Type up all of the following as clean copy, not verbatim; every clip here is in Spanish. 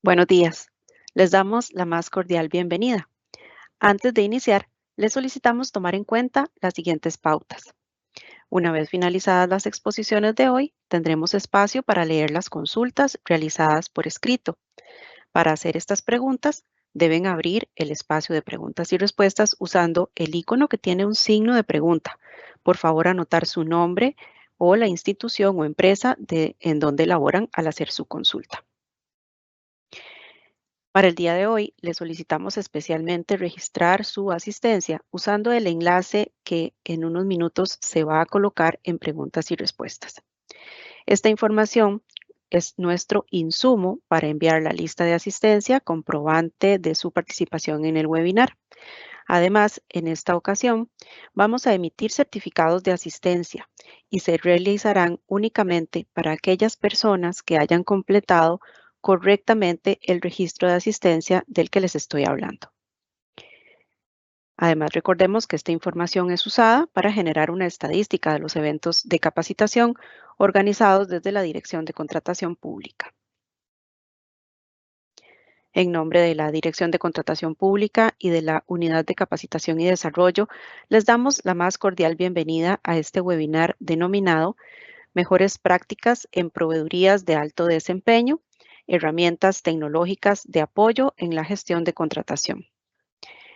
Buenos días. Les damos la más cordial bienvenida. Antes de iniciar, les solicitamos tomar en cuenta las siguientes pautas. Una vez finalizadas las exposiciones de hoy, tendremos espacio para leer las consultas realizadas por escrito. Para hacer estas preguntas, deben abrir el espacio de preguntas y respuestas usando el icono que tiene un signo de pregunta. Por favor, anotar su nombre o la institución o empresa en donde laboran al hacer su consulta. Para el día de hoy, le solicitamos especialmente registrar su asistencia usando el enlace que en unos minutos se va a colocar en preguntas y respuestas. Esta información es nuestro insumo para enviar la lista de asistencia comprobante de su participación en el webinar. Además, en esta ocasión, vamos a emitir certificados de asistencia y se realizarán únicamente para aquellas personas que hayan completado correctamente el registro de asistencia del que les estoy hablando. Además, recordemos que esta información es usada para generar una estadística de los eventos de capacitación organizados desde la Dirección de Contratación Pública. En nombre de la Dirección de Contratación Pública y de la Unidad de Capacitación y Desarrollo, les damos la más cordial bienvenida a este webinar denominado Mejores prácticas en proveedurías de alto desempeño, herramientas tecnológicas de apoyo en la gestión de contratación.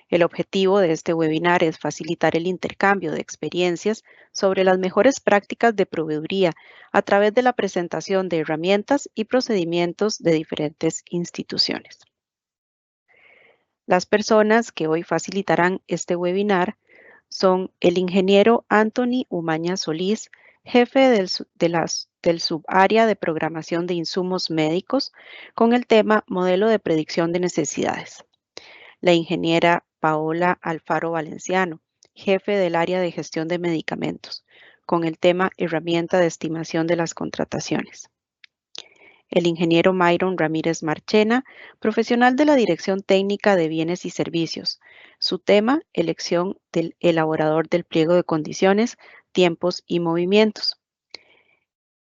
El objetivo de este webinar es facilitar el intercambio de experiencias sobre las mejores prácticas de proveeduría a través de la presentación de herramientas y procedimientos de diferentes instituciones. Las personas que hoy facilitarán este webinar son el ingeniero Anthony Umaña Solís, jefe del subárea de programación de insumos médicos, con el tema Modelo de predicción de necesidades. La ingeniera Paola Alfaro Valenciano, jefe del área de gestión de medicamentos, con el tema Herramienta de estimación de las contrataciones. El ingeniero Myron Ramírez Marchena, profesional de la Dirección Técnica de Bienes y Servicios. Su tema, elección del elaborador del pliego de condiciones, tiempos y movimientos.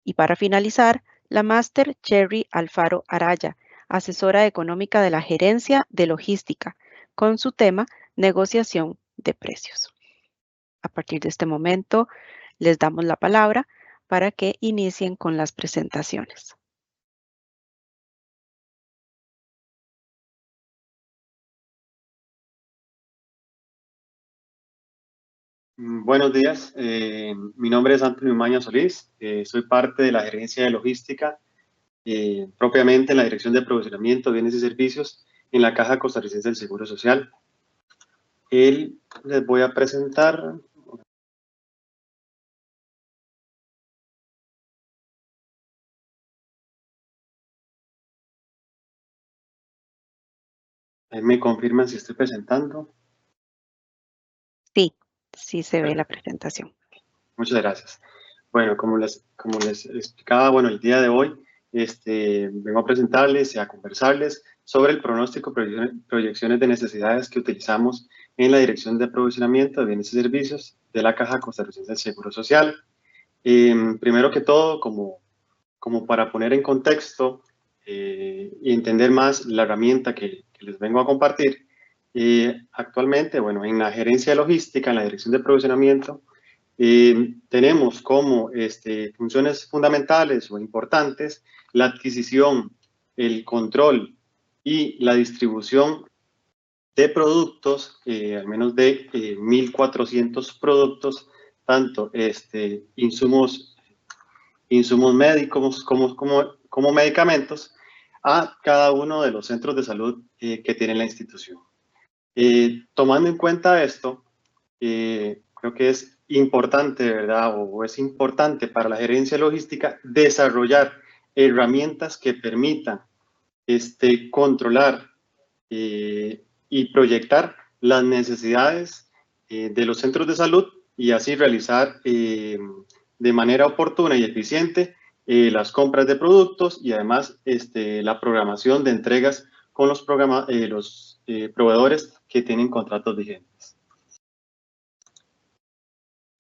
Y para finalizar, la máster Cherry Alfaro Araya, asesora económica de la Gerencia de Logística, con su tema, negociación de precios. A partir de este momento, les damos la palabra para que inicien con las presentaciones. Buenos días, mi nombre es Antonio Umaña Solís, soy parte de la gerencia de logística, propiamente en la Dirección de Provisionamiento de Bienes y Servicios en la Caja Costarricense del Seguro Social. Les voy a presentar. ¿Me confirman si estoy presentando? Sí se ve la presentación. Muchas gracias. Bueno, como les explicaba, bueno, el día de hoy vengo a presentarles y a conversarles sobre el pronóstico, proyecciones de necesidades que utilizamos en la Dirección de Aprovisionamiento de Bienes y Servicios de la Caja Costarricense del Seguro Social. Primero que todo, como para poner en contexto y entender más la herramienta que les vengo a compartir, actualmente, bueno, en la gerencia de logística, en la Dirección de Aprovisionamiento, tenemos como funciones fundamentales o importantes la adquisición, el control y la distribución de productos, al menos de 1.400 productos, tanto insumos médicos como medicamentos, a cada uno de los centros de salud que tiene la institución. Tomando en cuenta esto, creo que es importante, ¿verdad? O es importante para la gerencia logística desarrollar herramientas que permitan controlar y proyectar las necesidades de los centros de salud y así realizar de manera oportuna y eficiente las compras de productos y además la programación de entregas con los proveedores que tienen contratos vigentes.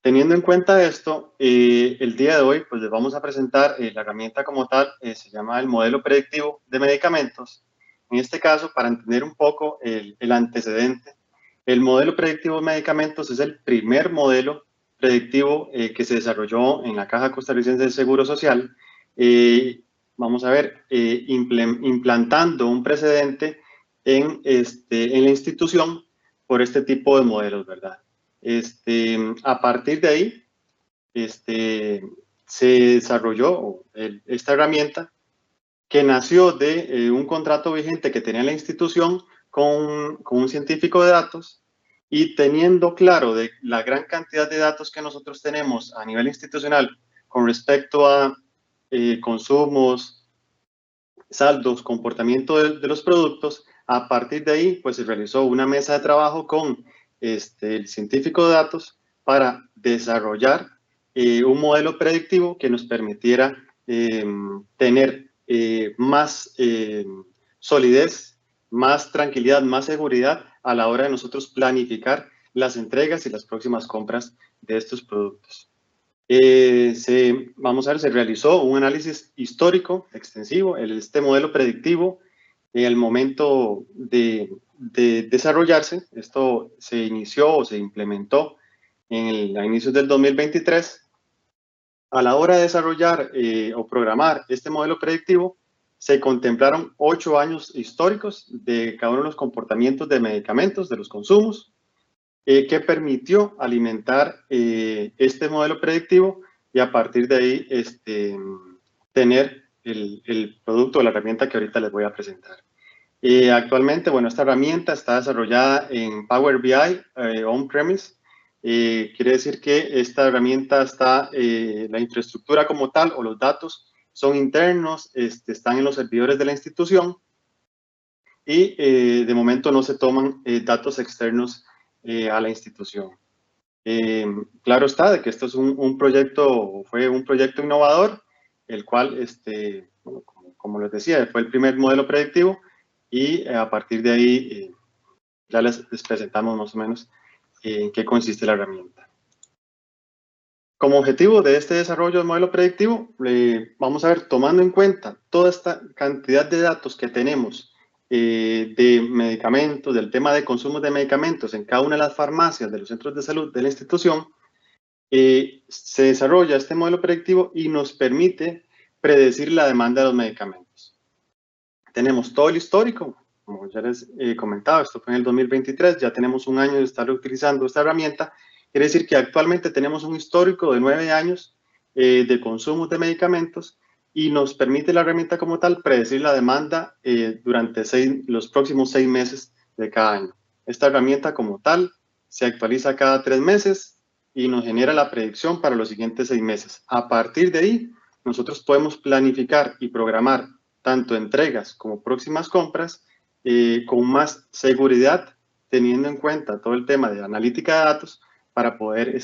Teniendo en cuenta esto, el día de hoy pues les vamos a presentar la herramienta como tal, se llama el modelo predictivo de medicamentos, En este caso, para entender un poco el antecedente, el modelo predictivo de medicamentos es el primer modelo predictivo que se desarrolló en la Caja Costarricense del Seguro Social. Vamos a ver, implantando un precedente en la institución por este tipo de modelos, ¿verdad? A partir de ahí, se desarrolló esta herramienta que nació de un contrato vigente que tenía la institución con un científico de datos, y teniendo claro de la gran cantidad de datos que nosotros tenemos a nivel institucional con respecto a consumos, saldos, comportamiento de los productos. A partir de ahí, pues se realizó una mesa de trabajo con el científico de datos para desarrollar un modelo predictivo que nos permitiera tener más solidez, más tranquilidad, más seguridad a la hora de nosotros planificar las entregas y las próximas compras de estos productos. Vamos a ver, se realizó un análisis histórico extensivo. Este modelo predictivo, en el momento de desarrollarse, esto se inició o se implementó a inicios del 2023. A la hora de desarrollar o programar este modelo predictivo, se contemplaron 8 años históricos de cada uno de los comportamientos de medicamentos, de los consumos, que permitió alimentar este modelo predictivo, y a partir de ahí tener el producto o la herramienta que ahorita les voy a presentar. Actualmente, bueno, esta herramienta está desarrollada en Power BI on-premise. Quiere decir que esta herramienta está, la infraestructura como tal o los datos son internos, están en los servidores de la institución, y de momento no se toman datos externos a la institución. Claro está de que esto es un proyecto, fue un proyecto innovador, el cual, bueno, como les decía, fue el primer modelo predictivo, y a partir de ahí ya les presentamos más o menos en qué consiste la herramienta. Como objetivo de este desarrollo del modelo predictivo, vamos a ver, tomando en cuenta toda esta cantidad de datos que tenemos de medicamentos, del tema de consumo de medicamentos en cada una de las farmacias, de los centros de salud de la institución, se desarrolla este modelo predictivo y nos permite predecir la demanda de los medicamentos. Tenemos todo el histórico, como ya les he comentado, esto fue en el 2023, ya tenemos un año de estar utilizando esta herramienta. Quiere decir que actualmente tenemos un histórico de 9 años de consumo de medicamentos, y nos permite la herramienta como tal predecir la demanda durante los próximos 6 meses de cada año. Esta herramienta como tal se actualiza cada 3 meses y nos genera la predicción para los siguientes 6 meses. A partir de ahí, nosotros podemos planificar y programar tanto entregas como próximas compras con más seguridad, teniendo en cuenta todo el tema de analítica de datos para poder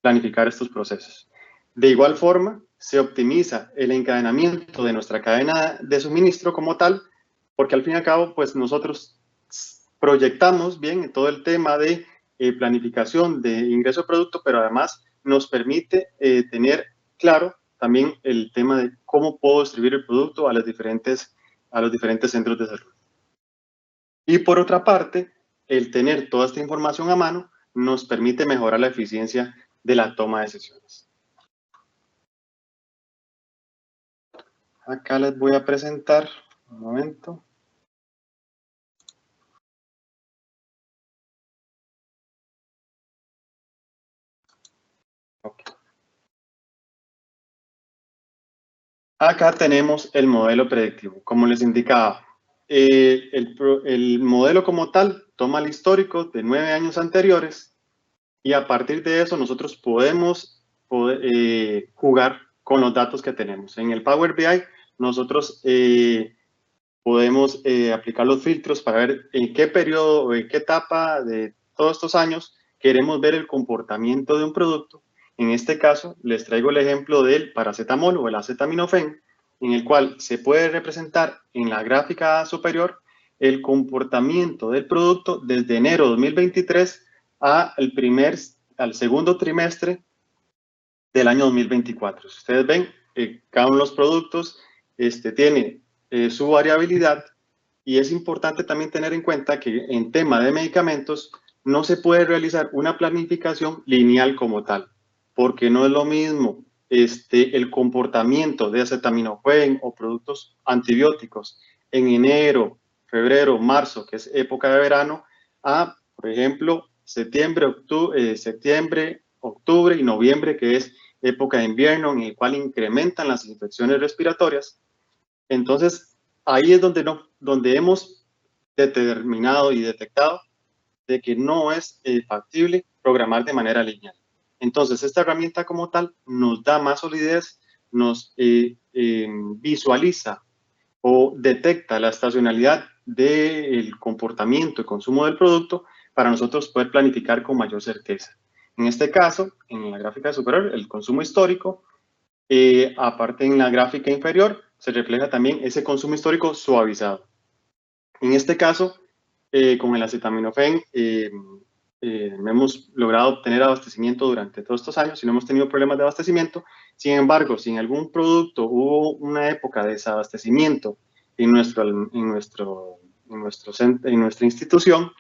planificar estos procesos. De igual forma, se optimiza el encadenamiento de nuestra cadena de suministro como tal, porque al fin y al cabo, pues nosotros proyectamos bien todo el tema de planificación de ingreso de producto, pero además nos permite tener claro también el tema de cómo puedo distribuir el producto a los diferentes centros de salud. Y por otra parte, el tener toda esta información a mano nos permite mejorar la eficiencia de la toma de decisiones. Acá les voy a presentar, un momento. Okay. Acá tenemos el modelo predictivo. Como les indicaba, el modelo como tal toma el histórico de 9 años anteriores, y a partir de eso nosotros podemos jugar con los datos que tenemos. En el Power BI nosotros podemos aplicar los filtros para ver en qué periodo o en qué etapa de todos estos años queremos ver el comportamiento de un producto. En este caso, les traigo el ejemplo del paracetamol o el acetaminofén, en el cual se puede representar en la gráfica superior el comportamiento del producto desde enero de 2023 al segundo trimestre del año 2024. Si ustedes ven, cada uno de los productos tiene su variabilidad, y es importante también tener en cuenta que en tema de medicamentos no se puede realizar una planificación lineal como tal, porque no es lo mismo el comportamiento de acetaminofén o productos antibióticos en enero, febrero, marzo, que es época de verano, a, por ejemplo, septiembre, octubre y noviembre, que es época de invierno, en el cual incrementan las infecciones respiratorias. Entonces, ahí es donde hemos determinado y detectado de que no es factible programar de manera lineal. Entonces, esta herramienta como tal nos da más solidez, nos visualiza o detecta la estacionalidad del comportamiento y consumo del producto para nosotros poder planificar con mayor certeza. En este caso, en la gráfica superior, el consumo histórico, aparte en la gráfica inferior, se refleja también ese consumo histórico suavizado. En este caso, con el acetaminofén, hemos logrado obtener abastecimiento durante todos estos años y no hemos tenido problemas de abastecimiento. Sin embargo, si en algún producto hubo una época de desabastecimiento en nuestra institución,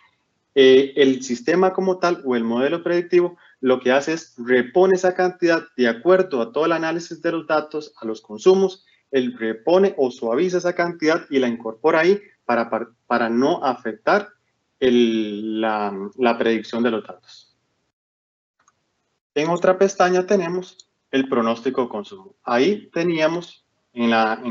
el sistema como tal o el modelo predictivo lo que hace es repone esa cantidad de acuerdo a todo el análisis de los datos, a los consumos, él repone o suaviza esa cantidad y la incorpora ahí para no afectar la predicción de los datos. En otra pestaña tenemos el pronóstico de consumo. Ahí teníamos, en la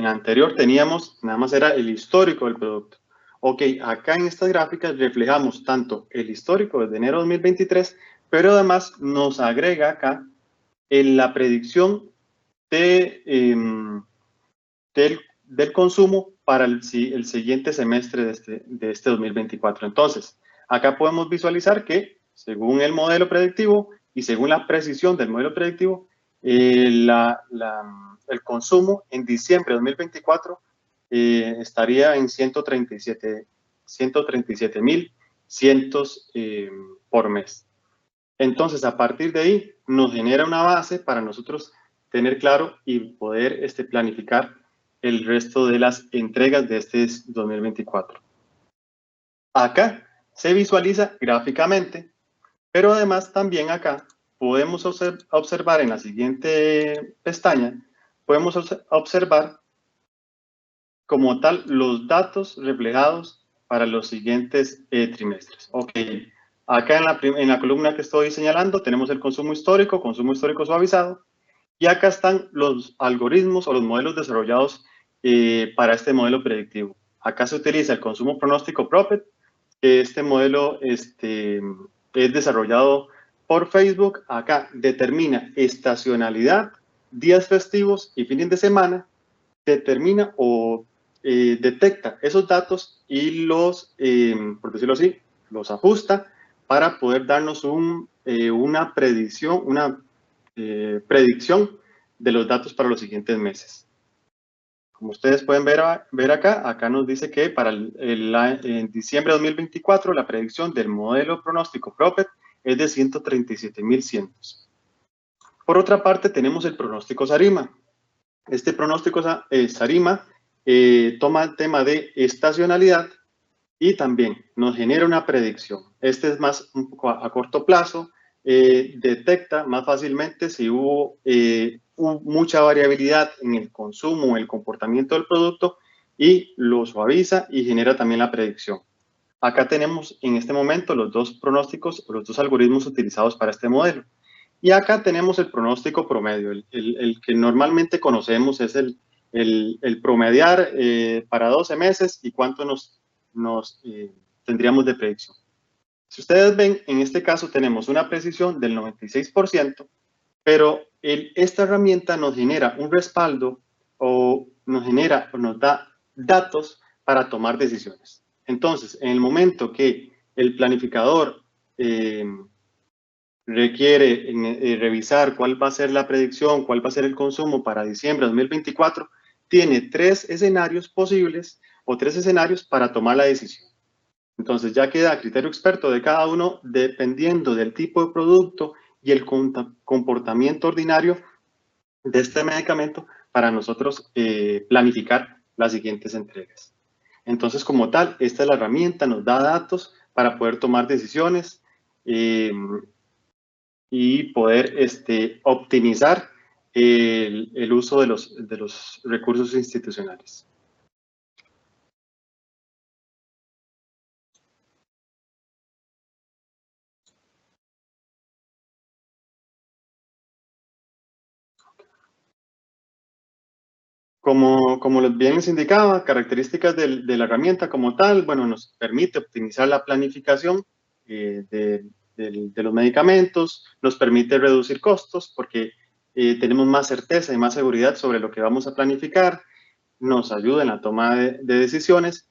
anterior teníamos, nada más era el histórico del producto. Ok, acá en estas gráficas reflejamos tanto el histórico desde enero de 2023, pero además nos agrega acá la predicción del consumo para el siguiente semestre de este 2024. Entonces, acá podemos visualizar que, según el modelo predictivo y según la precisión del modelo predictivo, el consumo en diciembre de 2024 estaría en 137.000 cientos por mes. Entonces, a partir de ahí, nos genera una base para nosotros tener claro y poder planificar el resto de las entregas de este 2024. Acá se visualiza gráficamente, pero además también acá podemos observar en la siguiente pestaña, podemos observar como tal los datos reflejados para los siguientes trimestres. Ok, acá en la columna que estoy señalando tenemos el consumo histórico suavizado, y acá están los algoritmos o los modelos desarrollados para este modelo predictivo. Acá se utiliza el consumo pronóstico Prophet, que este modelo es desarrollado por Facebook. Acá determina estacionalidad, días festivos y fines de semana, determina o detecta esos datos y los, por decirlo así, los ajusta para poder darnos una predicción de los datos para los siguientes meses. Como ustedes pueden ver acá nos dice que para en diciembre de 2024 la predicción del modelo pronóstico Prophet es de 137.100. Por otra parte, tenemos el pronóstico Sarima. Este pronóstico Sarima toma el tema de estacionalidad y también nos genera una predicción. Este es más un poco a corto plazo, detecta más fácilmente si hubo mucha variabilidad en el consumo o el comportamiento del producto y lo suaviza y genera también la predicción. Acá tenemos en este momento los dos pronósticos, los dos algoritmos utilizados para este modelo. Y acá tenemos el pronóstico promedio, el que normalmente conocemos es el promediar para 12 meses y cuánto nos tendríamos de predicción. Si ustedes ven, en este caso tenemos una precisión del 96%, pero esta herramienta nos genera un respaldo o nos da datos para tomar decisiones. Entonces, en el momento que el planificador requiere revisar cuál va a ser la predicción, cuál va a ser el consumo para diciembre de 2024, tiene 3 escenarios posibles o 3 escenarios para tomar la decisión. Entonces ya queda a criterio experto de cada uno, dependiendo del tipo de producto y el comportamiento ordinario de este medicamento, para nosotros planificar las siguientes entregas. Entonces, como tal, esta es la herramienta, nos da datos para poder tomar decisiones y poder optimizar el uso de los recursos institucionales. Como bien les indicaba, características de la herramienta como tal, bueno, nos permite optimizar la planificación de los medicamentos, nos permite reducir costos porque tenemos más certeza y más seguridad sobre lo que vamos a planificar, nos ayuda en la toma de decisiones,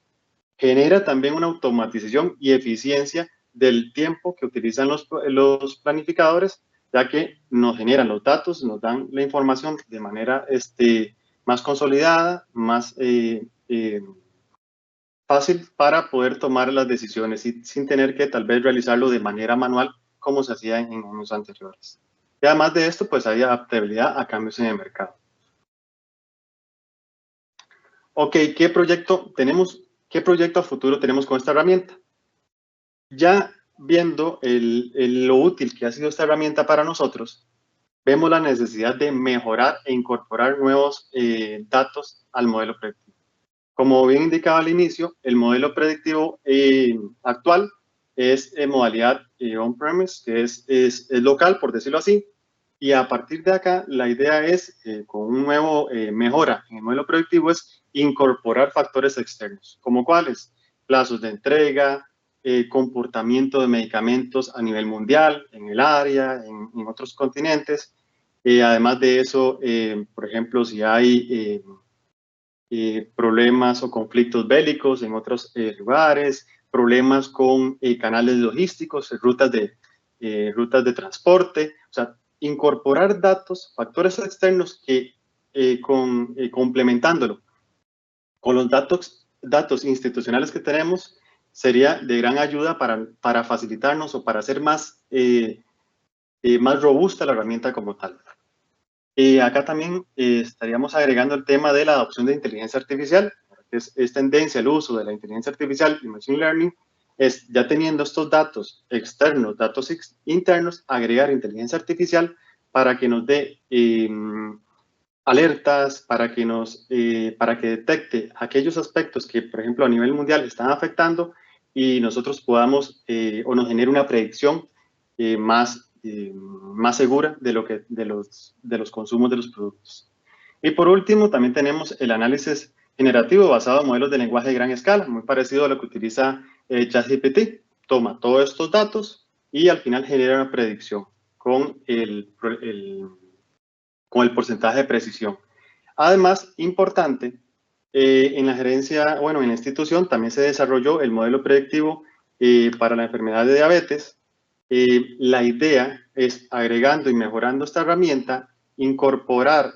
genera también una automatización y eficiencia del tiempo que utilizan los planificadores, ya que nos generan los datos, nos dan la información de manera más consolidada, más fácil para poder tomar las decisiones sin tener que tal vez realizarlo de manera manual como se hacía en años anteriores. Y además de esto, pues hay adaptabilidad a cambios en el mercado. Ok, ¿qué proyecto a futuro tenemos con esta herramienta? Ya viendo lo útil que ha sido esta herramienta para nosotros, vemos la necesidad de mejorar e incorporar nuevos datos al modelo predictivo. Como bien indicaba al inicio, el modelo predictivo actual es en modalidad on-premise, que es local, por decirlo así, y a partir de acá la idea es, con un nuevo mejora en el modelo predictivo, es incorporar factores externos, como cuáles, plazos de entrega, comportamiento de medicamentos a nivel mundial, en el área, en otros continentes. Además de eso, por ejemplo, si hay problemas o conflictos bélicos en otros lugares, problemas con canales logísticos, rutas de transporte, o sea, incorporar datos, factores externos que complementándolo con los datos institucionales que tenemos, sería de gran ayuda para facilitarnos o para hacer más robusta la herramienta como tal. Acá también estaríamos agregando el tema de la adopción de inteligencia artificial, que es tendencia el uso de la inteligencia artificial y machine learning, es ya teniendo estos datos externos, datos internos, agregar inteligencia artificial para que nos dé alertas, para que detecte aquellos aspectos que, por ejemplo, a nivel mundial están afectando y nosotros podamos o nos genere una predicción más segura de los consumos de los productos. Y por último, también tenemos el análisis generativo basado en modelos de lenguaje de gran escala, muy parecido a lo que utiliza ChatGPT. Toma todos estos datos y al final genera una predicción con el porcentaje de precisión. Además, importante, en la gerencia, bueno, en la institución también se desarrolló el modelo predictivo para la enfermedad de diabetes. La idea es, agregando y mejorando esta herramienta, incorporar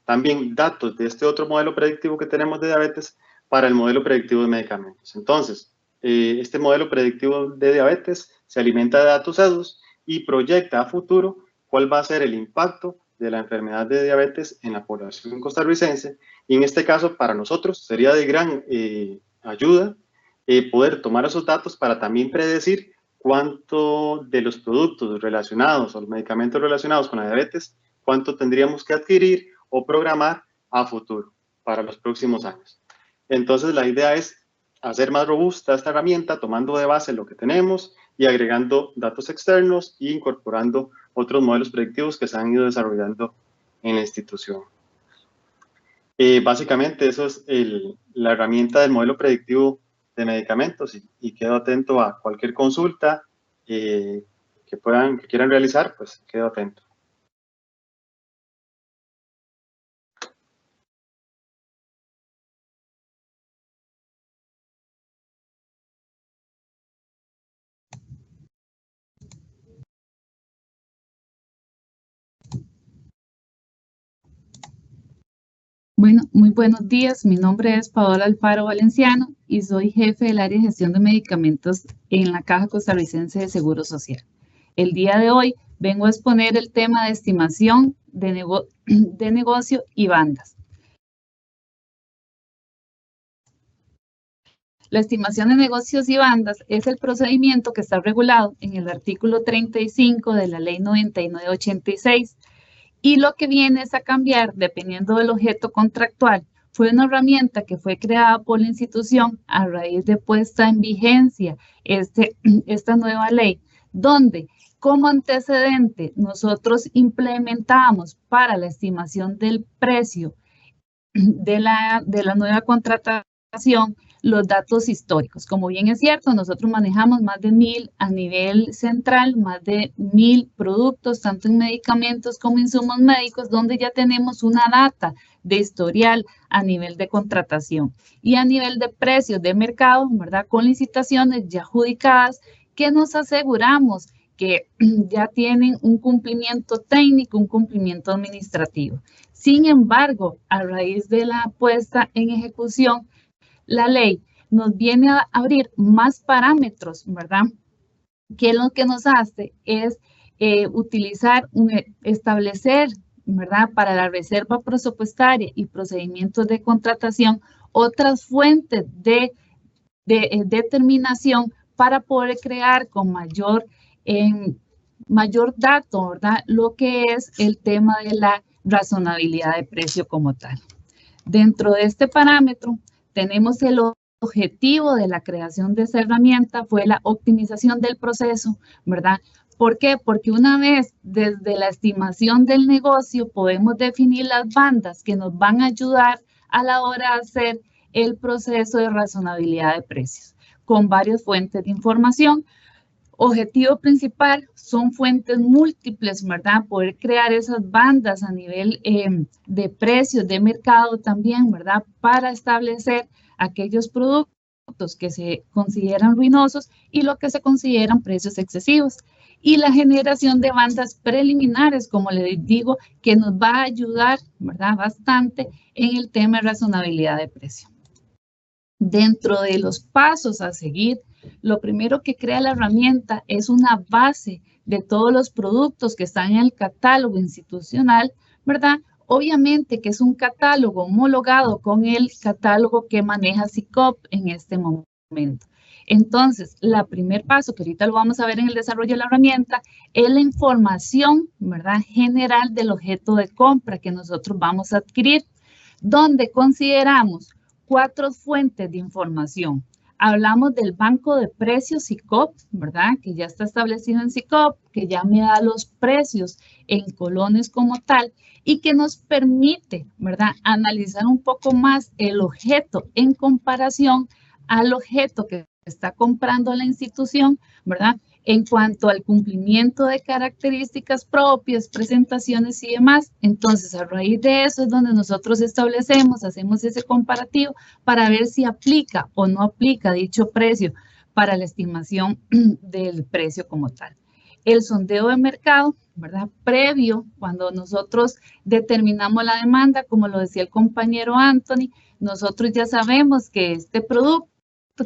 también datos de este otro modelo predictivo que tenemos de diabetes para el modelo predictivo de medicamentos. Entonces, este modelo predictivo de diabetes se alimenta de datos EDUS y proyecta a futuro cuál va a ser el impacto de la enfermedad de diabetes en la población costarricense. Y en este caso, para nosotros, sería de gran ayuda poder tomar esos datos para también predecir cuánto de los productos relacionados o los medicamentos relacionados con la diabetes, cuánto tendríamos que adquirir o programar a futuro para los próximos años. Entonces, la idea es hacer más robusta esta herramienta, tomando de base lo que tenemos y agregando datos externos e incorporando otros modelos predictivos que se han ido desarrollando en la institución. Básicamente, eso es la herramienta del modelo predictivo de medicamentos y quedo atento a cualquier consulta que quieran realizar, pues quedo atento. Bueno, muy buenos días. Mi nombre es Paola Alfaro Valenciano y soy jefe del área de gestión de medicamentos en la Caja Costarricense de Seguro Social. El día de hoy vengo a exponer el tema de estimación de negocio y bandas. La estimación de negocios y bandas es el procedimiento que está regulado en el artículo 35 de la Ley 9986 y lo que viene es a cambiar dependiendo del objeto contractual. Fue una herramienta que fue creada por la institución a raíz de puesta en vigencia esta nueva ley, donde como antecedente nosotros implementamos para la estimación del precio de la nueva contratación los datos históricos. Como bien es cierto, nosotros manejamos más de 1000 a nivel central, más de 1000 productos, tanto en medicamentos como insumos médicos, donde ya tenemos una data de historial a nivel de contratación y a nivel de precios de mercado, ¿verdad? Con licitaciones ya adjudicadas que nos aseguramos que ya tienen un cumplimiento técnico, un cumplimiento administrativo. Sin embargo, a raíz de la puesta en ejecución, la ley nos viene a abrir más parámetros, ¿verdad? Que lo que nos hace es establecer, ¿verdad? Para la reserva presupuestaria y procedimientos de contratación, otras fuentes de determinación para poder crear con mayor dato, ¿verdad? Lo que es el tema de la razonabilidad de precio como tal. Dentro de este parámetro, tenemos el objetivo de la creación de esa herramienta fue la optimización del proceso, ¿verdad? ¿Por qué? Porque una vez desde la estimación del negocio podemos definir las bandas que nos van a ayudar a la hora de hacer el proceso de razonabilidad de precios con varias fuentes de información. Objetivo principal son fuentes múltiples, ¿verdad? Poder crear esas bandas a nivel de precios de mercado también, ¿verdad? Para establecer aquellos productos que se consideran ruinosos y lo que se consideran precios excesivos. Y la generación de bandas preliminares, como les digo, que nos va a ayudar, ¿verdad? Bastante en el tema de razonabilidad de precio. Dentro de los pasos a seguir, lo primero que crea la herramienta es una base de todos los productos que están en el catálogo institucional, ¿verdad? Obviamente que es un catálogo homologado con el catálogo que maneja SICOP en este momento. Entonces, el primer paso, que ahorita lo vamos a ver en el desarrollo de la herramienta, es la información, ¿verdad? General del objeto de compra que nosotros vamos a adquirir, donde consideramos 4 fuentes de información. Hablamos del banco de precios SICOP, ¿verdad? Que ya está establecido en SICOP, que ya me da los precios en colones como tal y que nos permite, ¿verdad? Analizar un poco más el objeto en comparación al objeto que está comprando la institución, ¿verdad? En cuanto al cumplimiento de características propias, presentaciones y demás. Entonces, a raíz de eso es donde nosotros hacemos ese comparativo para ver si aplica o no aplica dicho precio para la estimación del precio como tal. El sondeo de mercado, ¿verdad? Previo, cuando nosotros determinamos la demanda, como lo decía el compañero Anthony, nosotros ya sabemos que este producto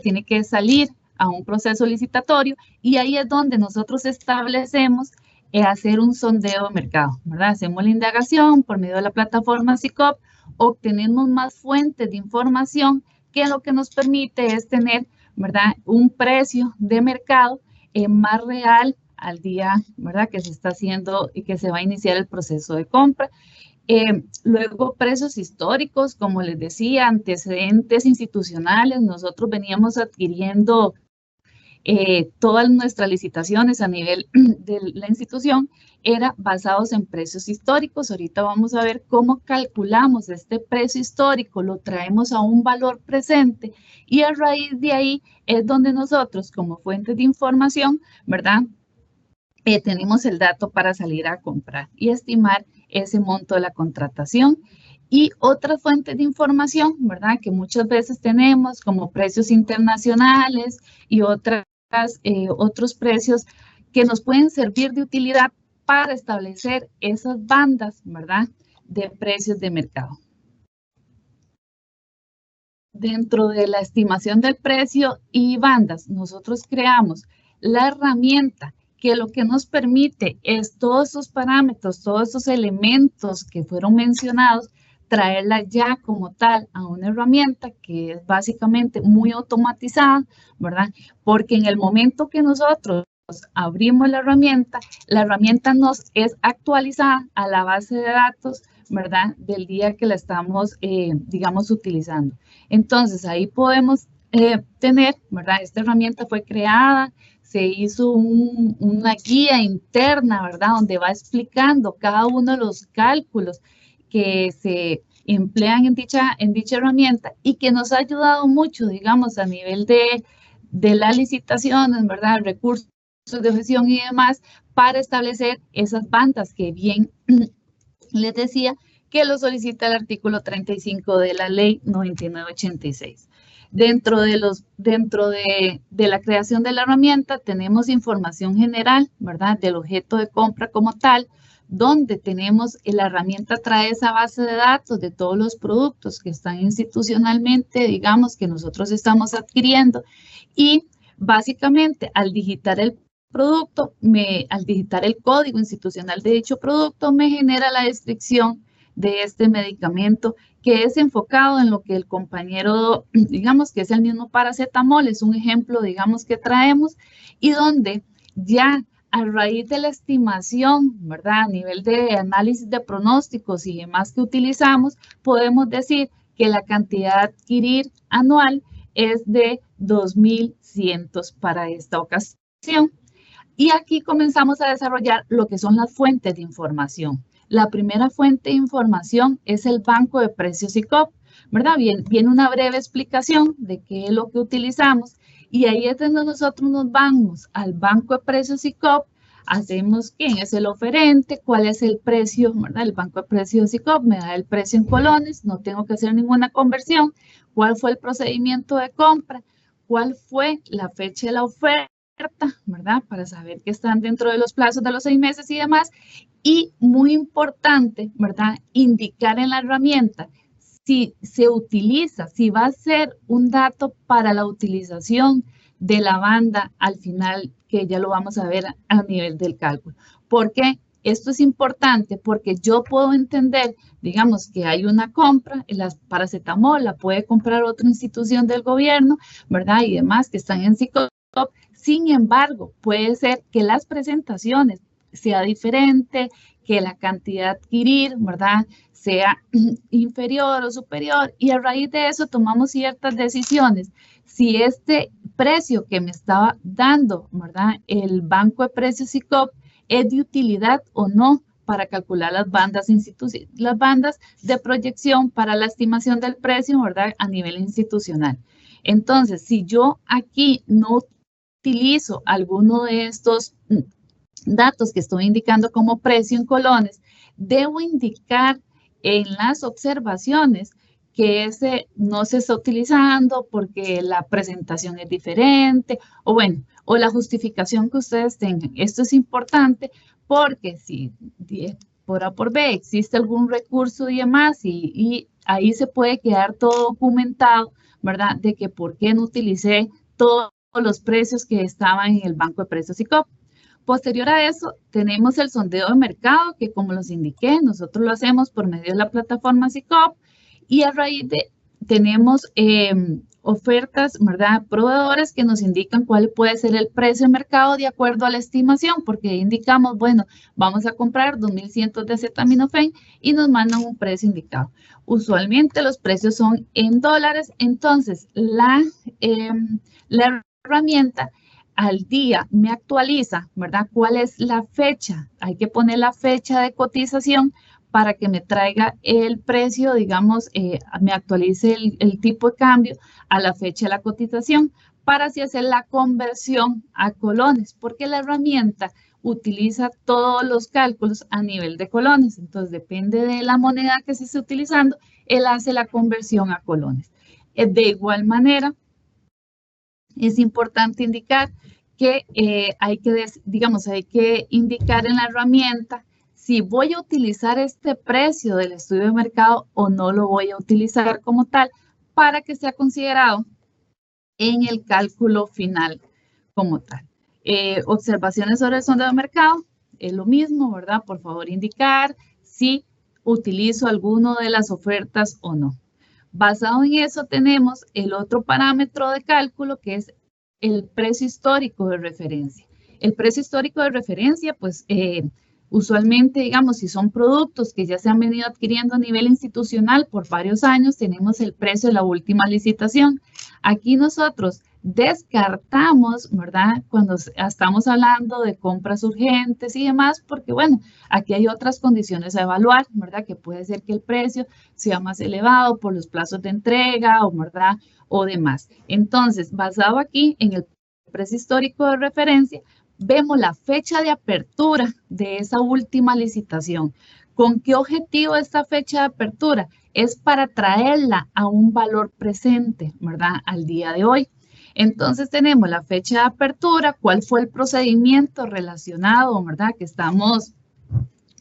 tiene que salir a un proceso licitatorio y ahí es donde nosotros establecemos hacer un sondeo de mercado, ¿verdad? Hacemos la indagación por medio de la plataforma SICOP, obtenemos más fuentes de información que lo que nos permite es tener, ¿verdad? Un precio de mercado más real al día, ¿verdad? Que se está haciendo y que se va a iniciar el proceso de compra. Luego precios históricos, como les decía, antecedentes institucionales. Nosotros veníamos adquiriendo todas nuestras licitaciones a nivel de la institución era basados en precios históricos. Ahorita vamos a ver cómo calculamos este precio histórico, lo traemos a un valor presente y a raíz de ahí es donde nosotros como fuentes de información, ¿verdad? Tenemos el dato para salir a comprar y estimar ese monto de la contratación. Y otra fuente de información, ¿verdad? Que muchas veces tenemos como precios internacionales y otros precios que nos pueden servir de utilidad para establecer esas bandas, ¿verdad? De precios de mercado. Dentro de la estimación del precio y bandas, nosotros creamos la herramienta que lo que nos permite es todos esos parámetros, todos esos elementos que fueron mencionados, traerla ya como tal a una herramienta que es básicamente muy automatizada, ¿verdad? Porque en el momento que nosotros abrimos la herramienta nos es actualizada a la base de datos, ¿verdad? Del día que la estamos, digamos, utilizando. Entonces, ahí podemos tener, ¿verdad? Esta herramienta fue creada, se hizo una guía interna, ¿verdad? Donde va explicando cada uno de los cálculos que se emplean en dicha herramienta y que nos ha ayudado mucho, digamos, a nivel de las licitaciones, ¿verdad? Recursos de objeción y demás, para establecer esas bandas que bien les decía que lo solicita el artículo 35 de la ley 9986. Dentro de la creación de la herramienta tenemos información general, ¿verdad? Del objeto de compra como tal, donde tenemos la herramienta trae esa base de datos de todos los productos que están institucionalmente, digamos, que nosotros estamos adquiriendo, y básicamente al digitar el producto, al digitar el código institucional de dicho producto, me genera la descripción de este medicamento que es enfocado en lo que el compañero, digamos que es el mismo paracetamol, es un ejemplo, digamos, que traemos, y donde ya a raíz de la estimación, ¿verdad? A nivel de análisis de pronósticos y demás que utilizamos, podemos decir que la cantidad a adquirir anual es de 2.100 para esta ocasión. Y aquí comenzamos a desarrollar lo que son las fuentes de información. La primera fuente de información es el banco de precios ICOP, ¿verdad? Viene una breve explicación de qué es lo que utilizamos, y ahí es donde nosotros nos vamos al banco de precios ICOP, hacemos quién es el oferente, cuál es el precio, ¿verdad? El banco de precios ICOP me da el precio en colones, no tengo que hacer ninguna conversión, cuál fue el procedimiento de compra, cuál fue la fecha de la oferta, ¿verdad? Para saber que están dentro de los plazos de los 6 meses y demás. Y muy importante, ¿verdad? Indicar en la herramienta si se utiliza, si va a ser un dato para la utilización de la banda al final, que ya lo vamos a ver a nivel del cálculo. ¿Por qué? Esto es importante porque yo puedo entender, digamos, que hay una compra, la paracetamol la puede comprar otra institución del gobierno, ¿verdad? Y demás que están en SICOP. Sin embargo, puede ser que las presentaciones sea diferente, que la cantidad a adquirir, ¿verdad?, sea inferior o superior, y a raíz de eso tomamos ciertas decisiones. Si este precio que me estaba dando, ¿verdad?, el banco de precios SICOP es de utilidad o no para calcular las bandas de proyección para la estimación del precio, ¿verdad?, a nivel institucional. Entonces, si yo aquí no utilizo alguno de estos datos que estoy indicando como precio en colones, debo indicar en las observaciones que ese no se está utilizando porque la presentación es diferente, o bueno, o la justificación que ustedes tengan. Esto es importante porque si por A por B existe algún recurso y demás, y ahí se puede quedar todo documentado, ¿verdad? De que por qué no utilicé todos los precios que estaban en el banco de precios SICOP. Posterior a eso, tenemos el sondeo de mercado, que como los indiqué, nosotros lo hacemos por medio de la plataforma SICOP, y a raíz de, tenemos ofertas, ¿verdad?, proveedores que nos indican cuál puede ser el precio de mercado de acuerdo a la estimación, porque indicamos, bueno, vamos a comprar 2.100 de acetaminofén y nos mandan un precio indicado. Usualmente los precios son en dólares, entonces la herramienta al día me actualiza, ¿verdad? ¿Cuál es la fecha? Hay que poner la fecha de cotización para que me traiga el precio, digamos, me actualice el tipo de cambio a la fecha de la cotización para así hacer la conversión a colones, porque la herramienta utiliza todos los cálculos a nivel de colones. Entonces, depende de la moneda que se esté utilizando, él hace la conversión a colones. De igual manera, es importante indicar que hay que indicar en la herramienta si voy a utilizar este precio del estudio de mercado o no lo voy a utilizar como tal para que sea considerado en el cálculo final como tal. Observaciones sobre el sondeo de mercado, es lo mismo, ¿verdad? Por favor, indicar si utilizo alguno de las ofertas o no. Basado en eso tenemos el otro parámetro de cálculo que es el precio histórico de referencia. El precio histórico de referencia, pues usualmente, digamos, si son productos que ya se han venido adquiriendo a nivel institucional por varios años, tenemos el precio de la última licitación. Aquí nosotros descartamos, ¿verdad? Cuando estamos hablando de compras urgentes y demás, porque bueno, aquí hay otras condiciones a evaluar, ¿verdad? Que puede ser que el precio sea más elevado por los plazos de entrega, o ¿verdad? O demás. Entonces, basado aquí en el precio histórico de referencia, vemos la fecha de apertura de esa última licitación. ¿Con qué objetivo esta fecha de apertura? Es para traerla a un valor presente, ¿verdad? Al día de hoy. Entonces tenemos la fecha de apertura, cuál fue el procedimiento relacionado, ¿verdad? Que estamos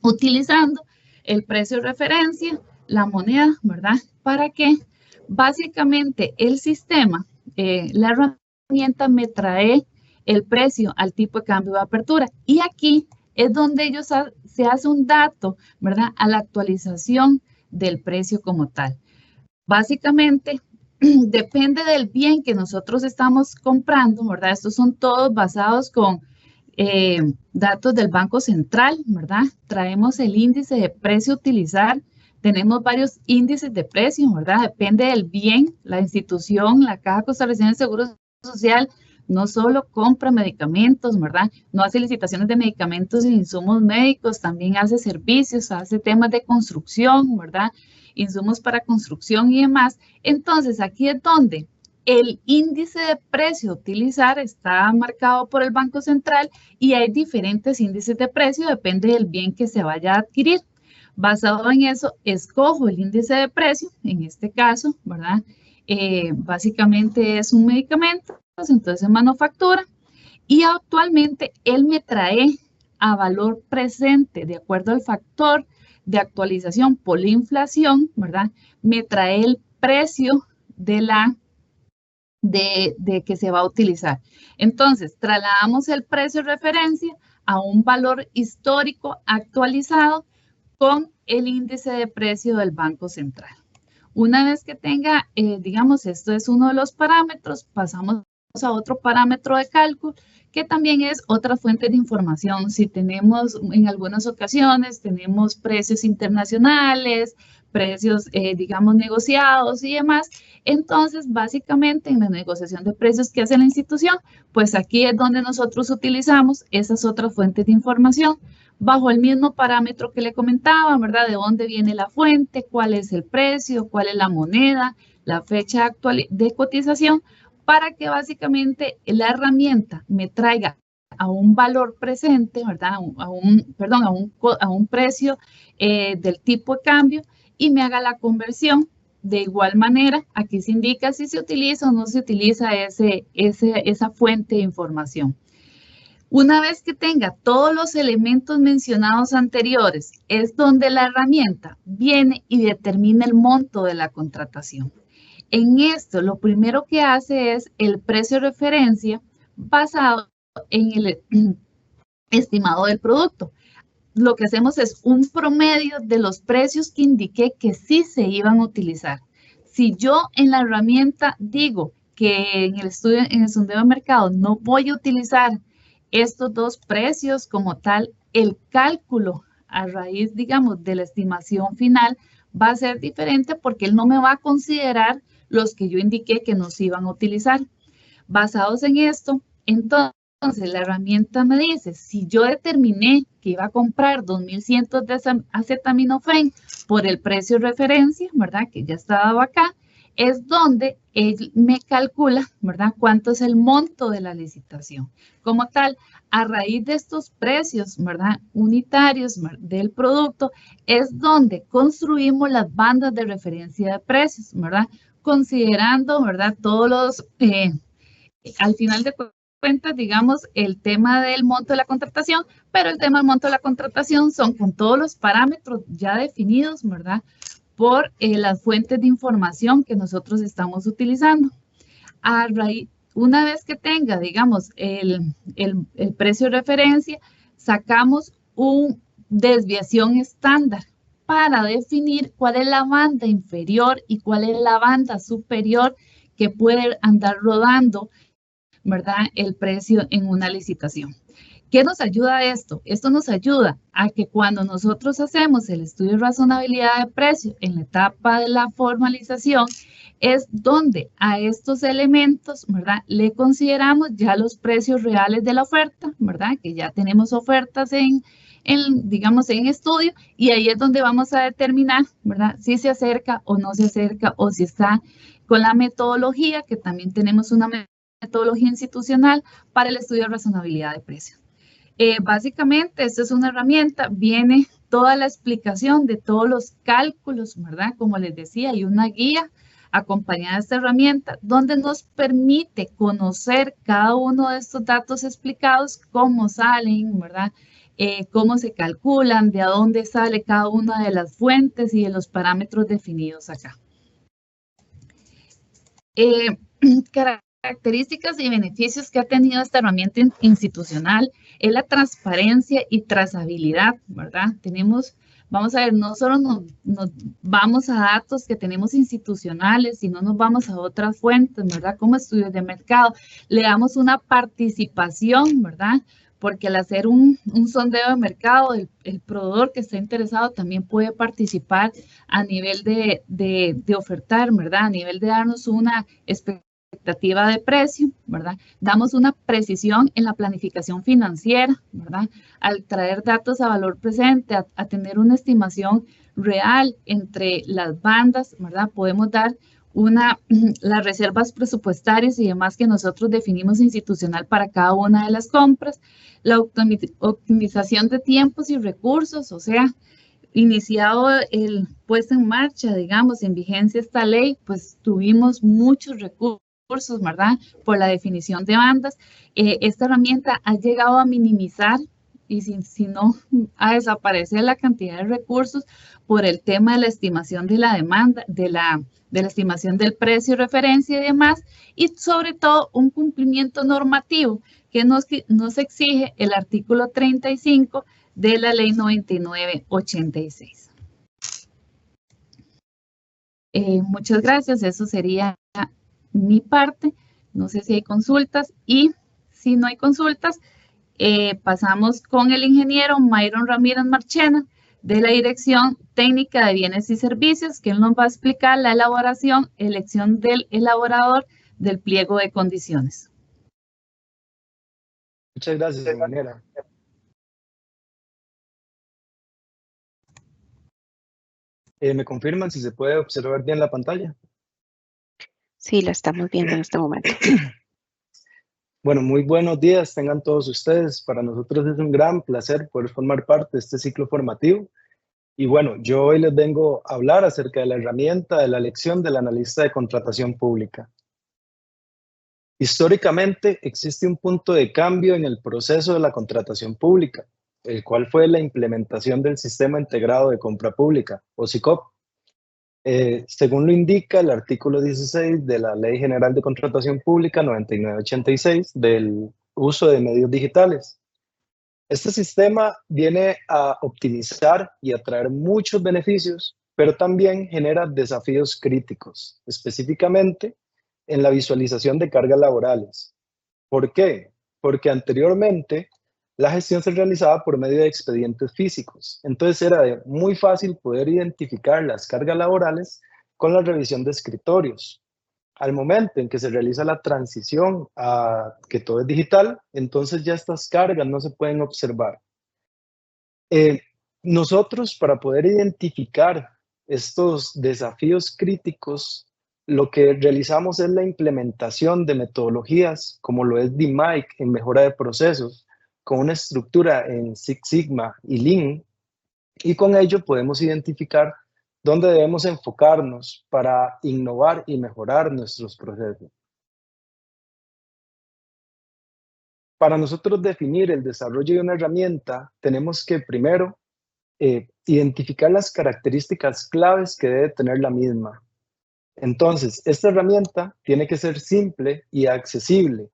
utilizando, el precio de referencia, la moneda, ¿verdad? Para que básicamente el sistema, la herramienta me trae el precio al tipo de cambio de apertura. Y aquí es donde se hace un dato, ¿verdad? A la actualización del precio como tal. Básicamente, depende del bien que nosotros estamos comprando, ¿verdad? Estos son todos basados con datos del Banco Central, ¿verdad? Traemos el índice de precio a utilizar. Tenemos varios índices de precio, ¿verdad? Depende del bien, la institución, la Caja Costarricense de Seguro Social, no solo compra medicamentos, ¿verdad? No hace licitaciones de medicamentos e insumos médicos, también hace servicios, hace temas de construcción, ¿verdad? Insumos para construcción y demás. Entonces, aquí es donde el índice de precio a utilizar está marcado por el Banco Central y hay diferentes índices de precio, depende del bien que se vaya a adquirir. Basado en eso, escojo el índice de precio, en este caso, ¿verdad? Básicamente es un medicamento, entonces manufactura, y actualmente él me trae a valor presente, de acuerdo al factor de actualización por la inflación, ¿verdad? Me trae el precio de que se va a utilizar. Entonces, trasladamos el precio de referencia a un valor histórico actualizado con el índice de precio del Banco Central. Una vez que tenga, digamos, esto es uno de los parámetros, pasamos a otro parámetro de cálculo, que también es otra fuente de información. Si tenemos, en algunas ocasiones, tenemos precios internacionales, precios, digamos, negociados y demás, entonces, básicamente, en la negociación de precios que hace la institución, pues aquí es donde nosotros utilizamos esas otras fuentes de información, bajo el mismo parámetro que le comentaba, ¿verdad? De dónde viene la fuente, cuál es el precio, cuál es la moneda, la fecha actual de cotización, para que básicamente la herramienta me traiga a un valor presente, ¿verdad? A un precio del tipo de cambio y me haga la conversión. De igual manera, aquí se indica si se utiliza o no se utiliza esa fuente de información. Una vez que tenga todos los elementos mencionados anteriores, es donde la herramienta viene y determina el monto de la contratación. En esto, lo primero que hace es el precio de referencia basado en el estimado del producto. Lo que hacemos es un promedio de los precios que indiqué que sí se iban a utilizar. Si yo en la herramienta digo que en el sondeo de mercado no voy a utilizar estos dos precios como tal, el cálculo a raíz, digamos, de la estimación final va a ser diferente porque él no me va a considerar los que yo indiqué que no se iban a utilizar. Basados en esto, entonces la herramienta me dice, si yo determiné que iba a comprar 2.100 de acetaminofén por el precio de referencia, ¿verdad? Que ya está dado acá, es donde él me calcula, ¿verdad? Cuánto es el monto de la licitación. Como tal, a raíz de estos precios, ¿verdad? Unitarios del producto, es donde construimos las bandas de referencia de precios, ¿verdad? Considerando, ¿verdad? Todos los, al final de cuentas, digamos, el tema del monto de la contratación, pero el tema del monto de la contratación son con todos los parámetros ya definidos, ¿verdad? Por las fuentes de información que nosotros estamos utilizando. Una vez que tenga, digamos, el precio de referencia, sacamos una desviación estándar para definir cuál es la banda inferior y cuál es la banda superior que puede andar rodando, ¿verdad?, el precio en una licitación. ¿Qué nos ayuda esto? Esto nos ayuda a que cuando nosotros hacemos el estudio de razonabilidad de precio en la etapa de la formalización, es donde a estos elementos, ¿verdad?, le consideramos ya los precios reales de la oferta, ¿verdad?, que ya tenemos ofertas digamos, en estudio, y ahí es donde vamos a determinar, ¿verdad?, si se acerca o no se acerca, o si está con la metodología, que también tenemos una metodología institucional para el estudio de razonabilidad de precios. Básicamente, esta es una herramienta, viene toda la explicación de todos los cálculos, ¿verdad? Como les decía, hay una guía acompañada de esta herramienta donde nos permite conocer cada uno de estos datos explicados, cómo salen, ¿verdad? Cómo se calculan, de dónde sale cada una de las fuentes y de los parámetros definidos acá. Características y beneficios que ha tenido esta herramienta institucional es la transparencia y trazabilidad, ¿verdad? Vamos a ver, no solo nos vamos a datos que tenemos institucionales, sino nos vamos a otras fuentes, ¿verdad? Como estudios de mercado, le damos una participación, ¿verdad? Porque al hacer un sondeo de mercado, el proveedor que está interesado también puede participar a nivel de ofertar, ¿verdad? A nivel de darnos una expectativa de precio, ¿verdad? Damos una precisión en la planificación financiera, ¿verdad? Al traer datos a valor presente, a tener una estimación real entre las bandas, ¿verdad? Podemos dar las reservas presupuestarias y demás que nosotros definimos institucional para cada una de las compras, la optimización de tiempos y recursos, o sea, iniciado el puesto en marcha, digamos, en vigencia esta ley, pues tuvimos muchos recursos, ¿verdad? Por la definición de bandas. Esta herramienta ha llegado a minimizar y si no, a desaparecer la cantidad de recursos por el tema de la estimación de la demanda, de la estimación del precio, referencia y demás, y sobre todo un cumplimiento normativo que nos exige el artículo 35 de la ley 9986. Muchas gracias, eso sería mi parte. No sé si hay consultas, y si no hay consultas, pasamos con el ingeniero Myron Ramírez Marchena de la Dirección Técnica de Bienes y Servicios, que él nos va a explicar la elaboración, elección del elaborador del pliego de condiciones. Muchas gracias, ingeniera. ¿Me confirman si se puede observar bien la pantalla? Sí, la estamos viendo en este momento. Bueno, muy buenos días tengan todos ustedes. Para nosotros es un gran placer poder formar parte de este ciclo formativo. Y bueno, yo hoy les vengo a hablar acerca de la herramienta de la elección del analista de contratación pública. Históricamente existe un punto de cambio en el proceso de la contratación pública, el cual fue la implementación del Sistema Integrado de Compra Pública, o SICOP. Según lo indica el artículo 16 de la Ley General de Contratación Pública 9986 del uso de medios digitales. Este sistema viene a optimizar y a traer muchos beneficios, pero también genera desafíos críticos, específicamente en la visualización de cargas laborales. ¿Por qué? Porque anteriormente la gestión se realizaba por medio de expedientes físicos. Entonces era muy fácil poder identificar las cargas laborales con la revisión de escritorios. Al momento en que se realiza la transición a que todo es digital, entonces ya estas cargas no se pueden observar. Nosotros, para poder identificar estos desafíos críticos, lo que realizamos es la implementación de metodologías como lo es DMAIC en mejora de procesos, con una estructura en Six Sigma y Lean, y con ello podemos identificar dónde debemos enfocarnos para innovar y mejorar nuestros procesos. Para nosotros definir el desarrollo de una herramienta, tenemos que primero identificar las características claves que debe tener la misma. Entonces, esta herramienta tiene que ser simple y accesible.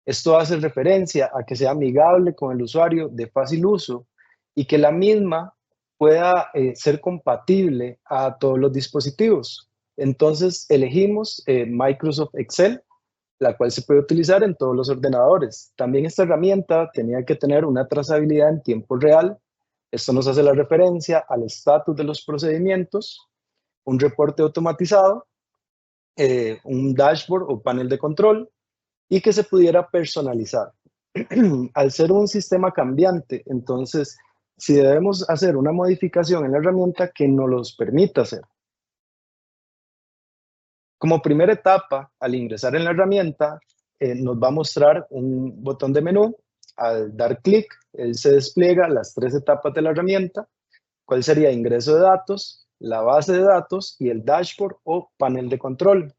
Esto hace referencia a que sea amigable con el usuario, de fácil uso, y que la misma pueda ser compatible a todos los dispositivos. Entonces elegimos Microsoft Excel, la cual se puede utilizar en todos los ordenadores. También esta herramienta tenía que tener una trazabilidad en tiempo real. Esto nos hace la referencia al estatus de los procedimientos, un reporte automatizado, un dashboard o panel de control, y que se pudiera personalizar. Al ser un sistema cambiante, entonces, si debemos hacer una modificación en la herramienta, que nos los permita hacer. Como primera etapa, al ingresar en la herramienta, nos va a mostrar un botón de menú. Al dar clic, él se despliega las 3 etapas de la herramienta, cuál sería ingreso de datos, la base de datos y el dashboard o panel de control.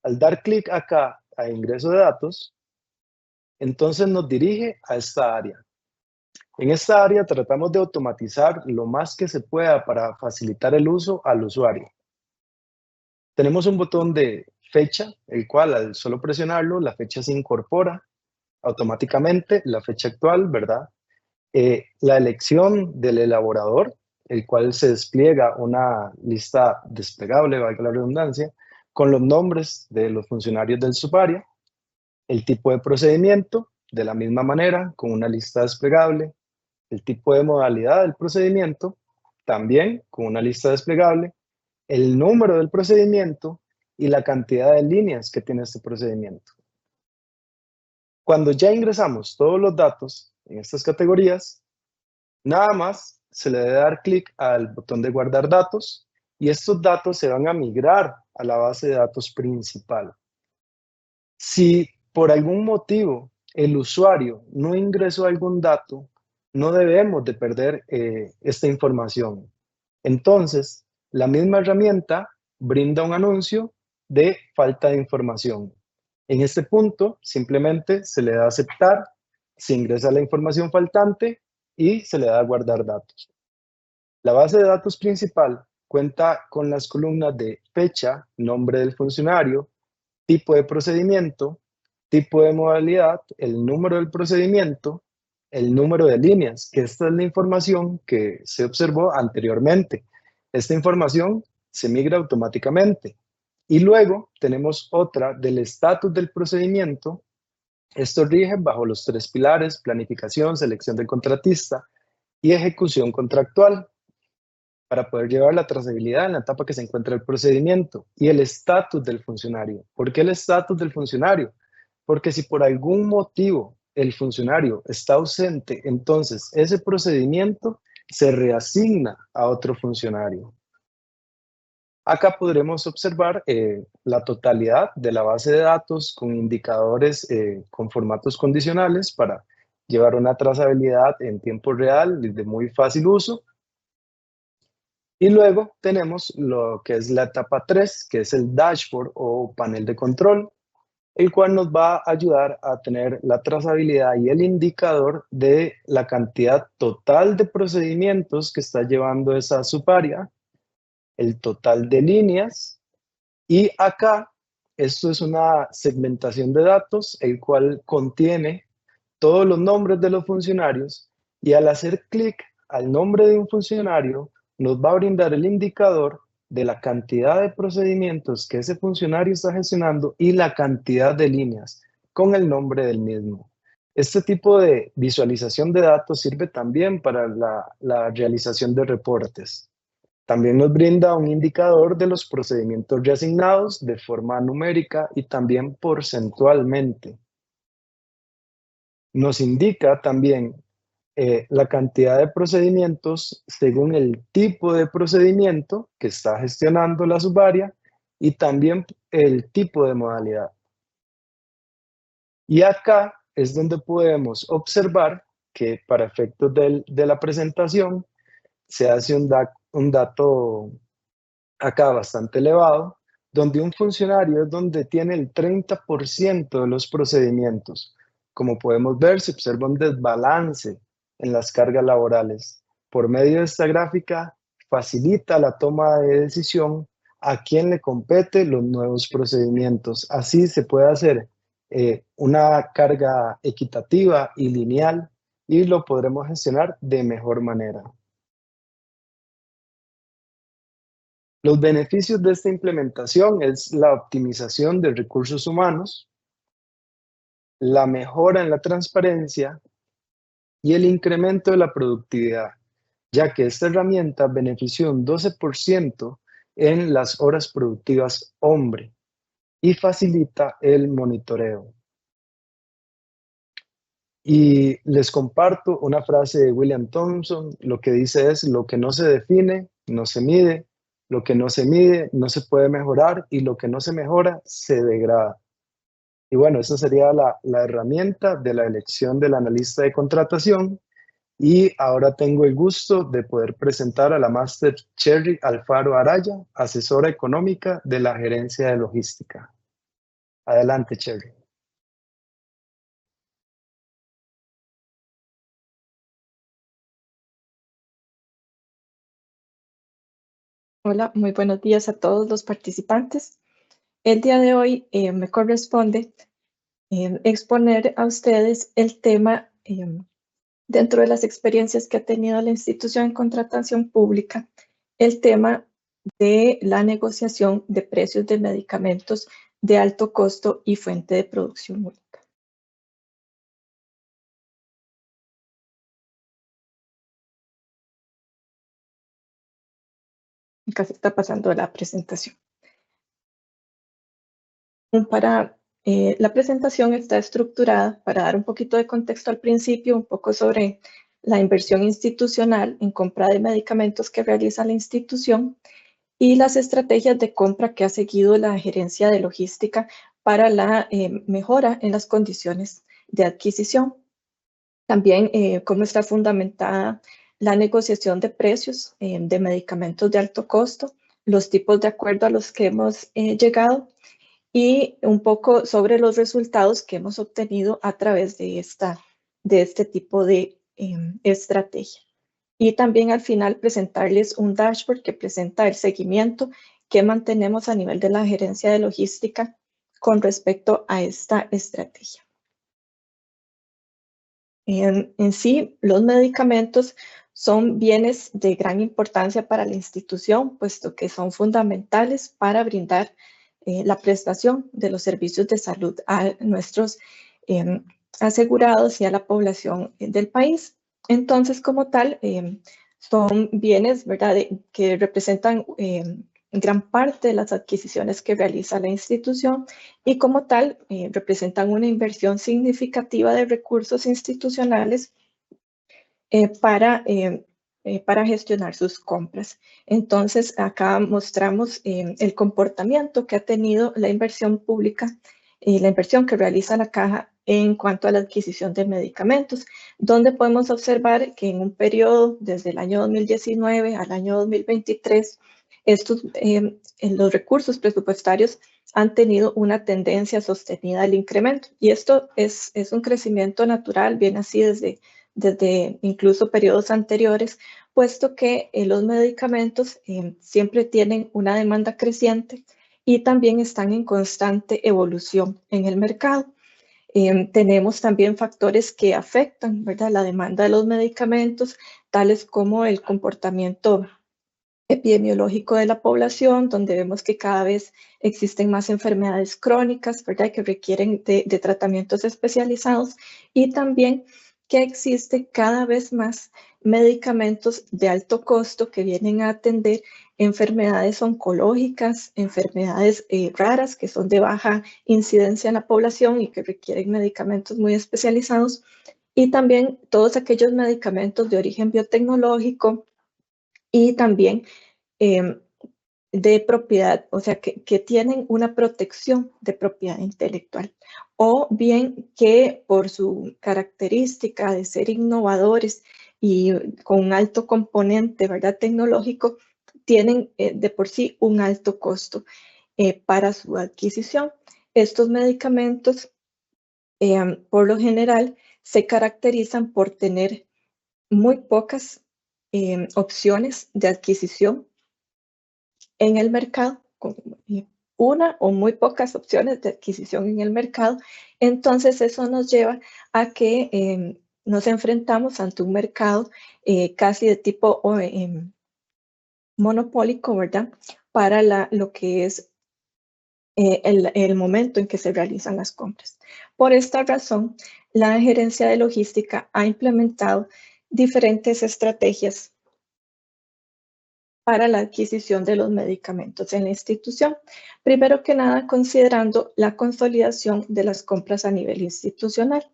Al dar clic acá a ingreso de datos, entonces nos dirige a esta área. En esta área tratamos de automatizar lo más que se pueda para facilitar el uso al usuario. Tenemos un botón de fecha, el cual al solo presionarlo, la fecha se incorpora automáticamente, la fecha actual, ¿verdad? La elección del elaborador, el cual se despliega una lista desplegable, valga la redundancia, con los nombres de los funcionarios del subárea. El tipo de procedimiento, de la misma manera, con una lista desplegable. El tipo de modalidad del procedimiento, también con una lista desplegable. El número del procedimiento y la cantidad de líneas que tiene este procedimiento. Cuando ya ingresamos todos los datos en estas categorías, nada más se le debe dar clic al botón de guardar datos y estos datos se van a migrar a la base de datos principal. Si por algún motivo el usuario no ingresó algún dato, no debemos de perder esta información. Entonces, la misma herramienta brinda un anuncio de falta de información. En este punto, simplemente se le da a aceptar, se ingresa la información faltante y se le da a guardar datos. La base de datos principal cuenta con las columnas de fecha, nombre del funcionario, tipo de procedimiento, tipo de modalidad, el número del procedimiento, el número de líneas, que esta es la información que se observó anteriormente. Esta información se migra automáticamente. Y luego tenemos otra del estatus del procedimiento. Esto rige bajo los 3 pilares: planificación, selección del contratista y ejecución contractual, para poder llevar la trazabilidad en la etapa que se encuentra el procedimiento. Y el estatus del funcionario. ¿Por qué el estatus del funcionario? Porque si por algún motivo el funcionario está ausente, entonces ese procedimiento se reasigna a otro funcionario. Acá podremos observar la totalidad de la base de datos con indicadores con formatos condicionales para llevar una trazabilidad en tiempo real de muy fácil uso. Y luego tenemos lo que es la etapa 3, que es el dashboard o panel de control, el cual nos va a ayudar a tener la trazabilidad y el indicador de la cantidad total de procedimientos que está llevando esa subárea, el total de líneas, y acá esto es una segmentación de datos, el cual contiene todos los nombres de los funcionarios, y al hacer clic al nombre de un funcionario nos va a brindar el indicador de la cantidad de procedimientos que ese funcionario está gestionando y la cantidad de líneas con el nombre del mismo. Este tipo de visualización de datos sirve también para la realización de reportes. También nos brinda un indicador de los procedimientos reasignados de forma numérica y también porcentualmente. Nos indica también la cantidad de procedimientos según el tipo de procedimiento que está gestionando la subárea y también el tipo de modalidad. Y acá es donde podemos observar que para efectos de la presentación se hace un dato acá bastante elevado, donde un funcionario es donde tiene el 30% de los procedimientos. Como podemos ver, se observa un desbalance en las cargas laborales. Por medio de esta gráfica, facilita la toma de decisión a quien le compete los nuevos procedimientos. Así se puede hacer una carga equitativa y lineal y lo podremos gestionar de mejor manera. Los beneficios de esta implementación es la optimización de recursos humanos, la mejora en la transparencia y el incremento de la productividad, ya que esta herramienta benefició un 12% en las horas productivas hombre y facilita el monitoreo. Y les comparto una frase de William Thompson, lo que dice es: lo que no se define, no se mide, lo que no se mide, no se puede mejorar, y lo que no se mejora, se degrada. Y bueno, esa sería la herramienta de la elección del analista de contratación. Y ahora tengo el gusto de poder presentar a la Máster Cherry Alfaro Araya, asesora económica de la Gerencia de Logística. Adelante, Cherry. Hola, muy buenos días a todos los participantes. El día de hoy me corresponde exponer a ustedes el tema dentro de las experiencias que ha tenido la institución en contratación pública, el tema de la negociación de precios de medicamentos de alto costo y fuente de producción única. Acá se está pasando la presentación. La presentación está estructurada para dar un poquito de contexto al principio, un poco sobre la inversión institucional en compra de medicamentos que realiza la institución y las estrategias de compra que ha seguido la gerencia de logística para la mejora en las condiciones de adquisición. También cómo está fundamentada la negociación de precios de medicamentos de alto costo, los tipos de acuerdo a los que hemos llegado, y un poco sobre los resultados que hemos obtenido a través de este tipo de estrategia. Y también al final presentarles un dashboard que presenta el seguimiento que mantenemos a nivel de la gerencia de logística con respecto a esta estrategia. En sí, los medicamentos son bienes de gran importancia para la institución, puesto que son fundamentales para brindar la prestación de los servicios de salud a nuestros asegurados y a la población del país. Entonces, como tal, son bienes, ¿verdad?, que representan gran parte de las adquisiciones que realiza la institución y como tal representan una inversión significativa de recursos institucionales para gestionar sus compras. Entonces, acá mostramos el comportamiento que ha tenido la inversión pública y la inversión que realiza la Caja en cuanto a la adquisición de medicamentos, donde podemos observar que en un periodo desde el año 2019 al año 2023, los recursos presupuestarios han tenido una tendencia sostenida al incremento. Y esto es un crecimiento natural, viene así desde incluso periodos anteriores, puesto que los medicamentos siempre tienen una demanda creciente y también están en constante evolución en el mercado. Tenemos también factores que afectan, ¿verdad?, la demanda de los medicamentos, tales como el comportamiento epidemiológico de la población, donde vemos que cada vez existen más enfermedades crónicas, ¿verdad?, que requieren de tratamientos especializados, y también que existen cada vez más medicamentos de alto costo que vienen a atender enfermedades oncológicas, enfermedades raras que son de baja incidencia en la población y que requieren medicamentos muy especializados, y también todos aquellos medicamentos de origen biotecnológico y también de propiedad, o sea, que tienen una protección de propiedad intelectual, o bien que por su característica de ser innovadores y con un alto componente, ¿verdad?, tecnológico, tienen de por sí un alto costo para su adquisición. Estos medicamentos, por lo general, se caracterizan por tener muy pocas opciones de adquisición en el mercado, una o muy pocas opciones de adquisición en el mercado. Entonces eso nos lleva a que nos enfrentamos ante un mercado casi de tipo monopólico, ¿verdad?, para lo que es el momento en que se realizan las compras. Por esta razón, la gerencia de logística ha implementado diferentes estrategias para la adquisición de los medicamentos en la institución. Primero que nada, considerando la consolidación de las compras a nivel institucional.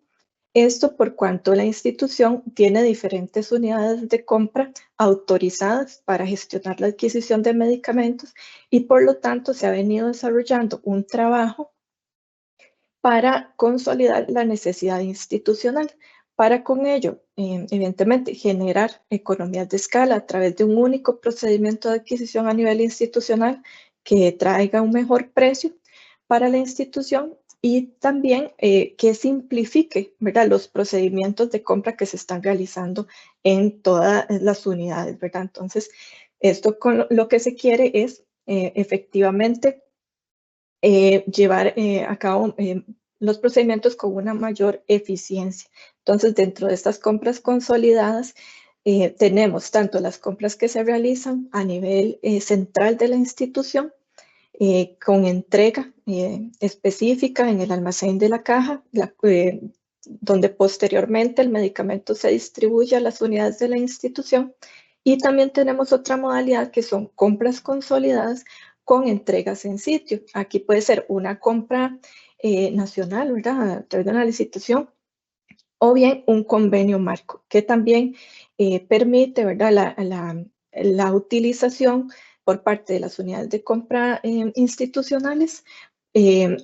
Esto por cuanto la institución tiene diferentes unidades de compra autorizadas para gestionar la adquisición de medicamentos y por lo tanto se ha venido desarrollando un trabajo para consolidar la necesidad institucional. Para con ello, evidentemente, generar economías de escala a través de un único procedimiento de adquisición a nivel institucional que traiga un mejor precio para la institución y también que simplifique, ¿verdad?, los procedimientos de compra que se están realizando en todas las unidades, ¿verdad? Entonces, esto con lo que se quiere es efectivamente llevar a cabo los procedimientos con una mayor eficiencia. Entonces, dentro de estas compras consolidadas, tenemos tanto las compras que se realizan a nivel central de la institución, con entrega específica en el almacén de la caja, donde posteriormente el medicamento se distribuye a las unidades de la institución. Y también tenemos otra modalidad que son compras consolidadas con entregas en sitio. Aquí puede ser una compra nacional, ¿verdad?, a través de una licitación, o bien un convenio marco, que también permite, ¿verdad?, la utilización por parte de las unidades de compra institucionales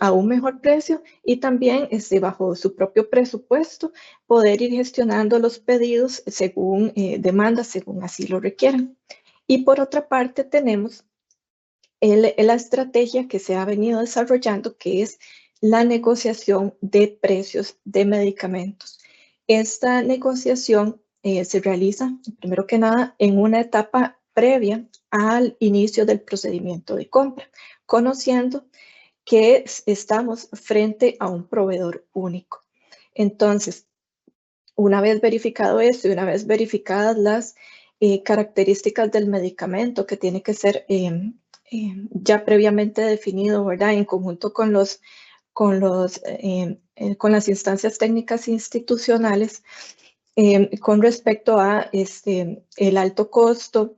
a un mejor precio y también bajo su propio presupuesto poder ir gestionando los pedidos según demanda, según así lo requieran. Y por otra parte tenemos la estrategia que se ha venido desarrollando, que es la negociación de precios de medicamentos. Esta negociación se realiza, primero que nada, en una etapa previa al inicio del procedimiento de compra, conociendo que estamos frente a un proveedor único. Entonces, una vez verificado esto y una vez verificadas las características del medicamento que tiene que ser ya previamente definido, ¿verdad?, en conjunto con las instancias técnicas institucionales, con respecto a el alto costo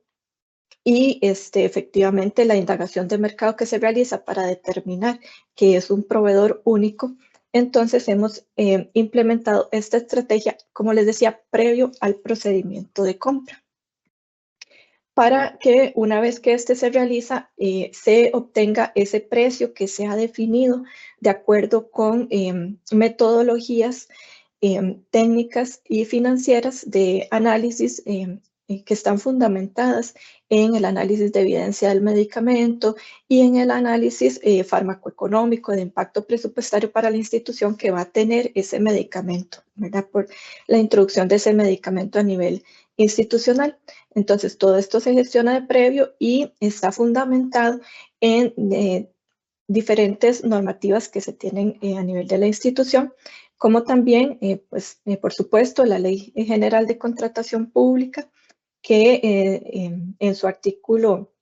y efectivamente la indagación de mercado que se realiza para determinar que es un proveedor único. Entonces hemos implementado esta estrategia, como les decía, previo al procedimiento de compra, para que una vez que se realiza, se obtenga ese precio que se ha definido de acuerdo con metodologías técnicas y financieras de análisis que están fundamentadas en el análisis de evidencia del medicamento y en el análisis farmacoeconómico de impacto presupuestario para la institución que va a tener ese medicamento, ¿verdad?, por la introducción de ese medicamento a nivel institucional. Entonces, todo esto se gestiona de previo y está fundamentado en diferentes normativas que se tienen a nivel de la institución, como también, por supuesto, la Ley General de Contratación Pública, que en su artículo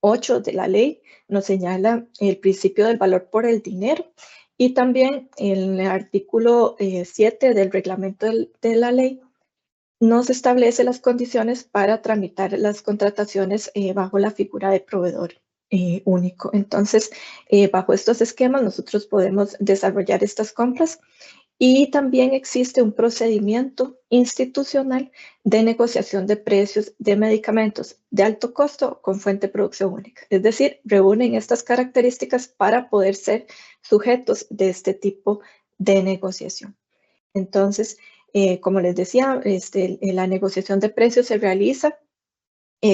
8 de la ley nos señala el principio del valor por el dinero, y también en el artículo 7 del reglamento de la ley nos establece las condiciones para tramitar las contrataciones bajo la figura de proveedor único. Entonces, bajo estos esquemas nosotros podemos desarrollar estas compras. Y también existe un procedimiento institucional de negociación de precios de medicamentos de alto costo con fuente de producción única. Es decir, reúnen estas características para poder ser sujetos de este tipo de negociación. Entonces, como les decía, la negociación de precios se realiza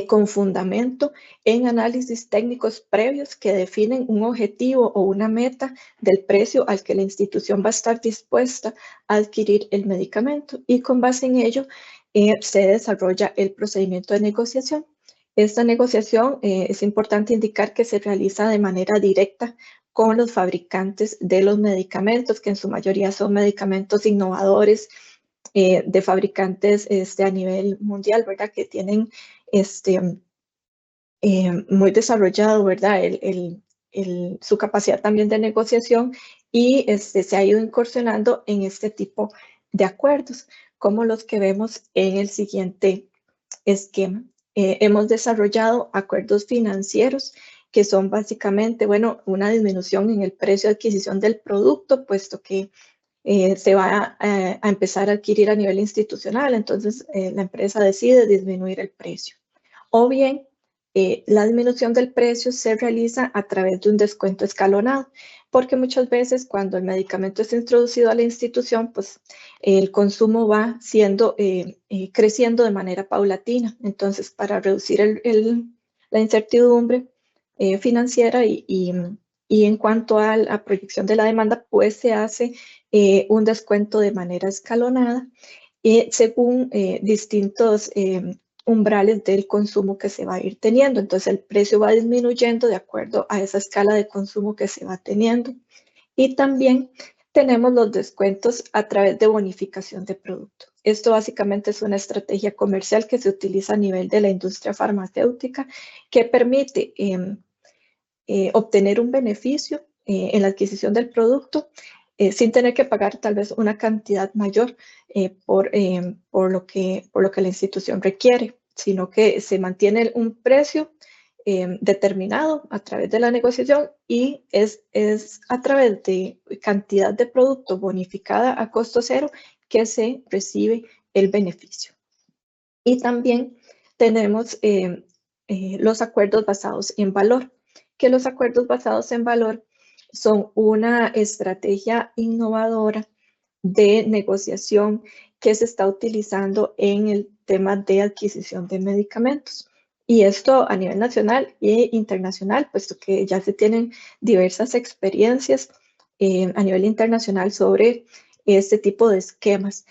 con fundamento en análisis técnicos previos que definen un objetivo o una meta del precio al que la institución va a estar dispuesta a adquirir el medicamento, y con base en ello se desarrolla el procedimiento de negociación. Esta negociación es importante indicar que se realiza de manera directa con los fabricantes de los medicamentos, que en su mayoría son medicamentos innovadores de fabricantes a nivel mundial, ¿verdad?, que tienen muy desarrollado, ¿verdad? Su capacidad también de negociación y se ha ido incursionando en este tipo de acuerdos, como los que vemos en el siguiente esquema. Hemos desarrollado acuerdos financieros que son básicamente, bueno, una disminución en el precio de adquisición del producto, puesto que se va a empezar a adquirir a nivel institucional, entonces la empresa decide disminuir el precio. O bien, la disminución del precio se realiza a través de un descuento escalonado, porque muchas veces cuando el medicamento es introducido a la institución, pues el consumo va creciendo de manera paulatina. Entonces, para reducir la incertidumbre financiera y en cuanto a la proyección de la demanda, pues se hace un descuento de manera escalonada según distintos umbrales del consumo que se va a ir teniendo. Entonces el precio va disminuyendo de acuerdo a esa escala de consumo que se va teniendo. Y también tenemos los descuentos a través de bonificación de producto. Esto básicamente es una estrategia comercial que se utiliza a nivel de la industria farmacéutica que permite obtener un beneficio en la adquisición del producto sin tener que pagar tal vez una cantidad mayor por lo que la institución requiere, sino que se mantiene un precio determinado a través de la negociación y es a través de cantidad de producto bonificada a costo cero que se recibe el beneficio. Y también tenemos los acuerdos basados en valor, que los acuerdos basados en valor son una estrategia innovadora de negociación que se está utilizando en el tema de adquisición de medicamentos. Y esto a nivel nacional e internacional, puesto que ya se tienen diversas experiencias a nivel internacional sobre este tipo de esquemas,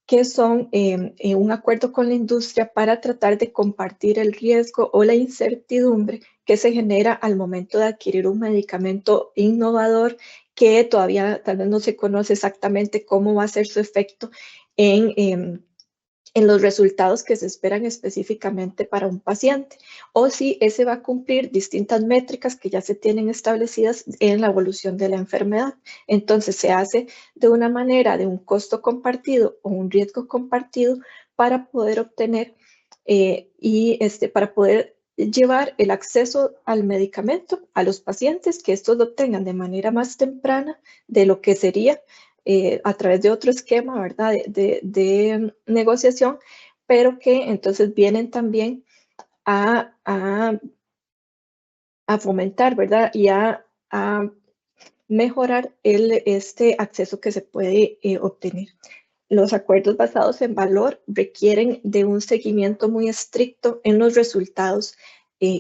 que son un acuerdo con la industria para tratar de compartir el riesgo o la incertidumbre que se genera al momento de adquirir un medicamento innovador que todavía tal vez no se conoce exactamente cómo va a ser su efecto en los resultados que se esperan específicamente para un paciente, o si ese va a cumplir distintas métricas que ya se tienen establecidas en la evolución de la enfermedad. Entonces se hace de una manera de un costo compartido o un riesgo compartido para poder obtener para poder llevar el acceso al medicamento a los pacientes, que estos lo obtengan de manera más temprana de lo que sería a través de otro esquema, ¿verdad? De negociación, pero que entonces vienen también a fomentar, ¿verdad? Y a mejorar este acceso que se puede obtener. Los acuerdos basados en valor requieren de un seguimiento muy estricto en los resultados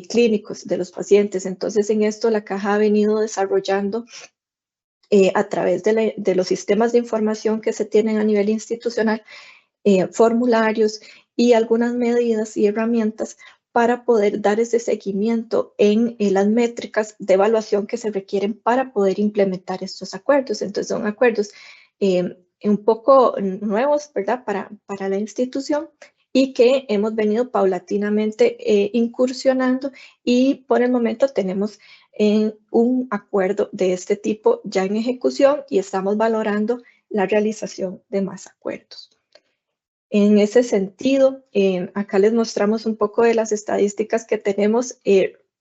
clínicos de los pacientes. Entonces, en esto la Caja ha venido desarrollando a través de los sistemas de información que se tienen a nivel institucional, formularios y algunas medidas y herramientas para poder dar ese seguimiento en las métricas de evaluación que se requieren para poder implementar estos acuerdos. Entonces son acuerdos un poco nuevos, ¿verdad? Para la institución y que hemos venido paulatinamente incursionando y por el momento tenemos un acuerdo de este tipo ya en ejecución y estamos valorando la realización de más acuerdos. En ese sentido, acá les mostramos un poco de las estadísticas que tenemos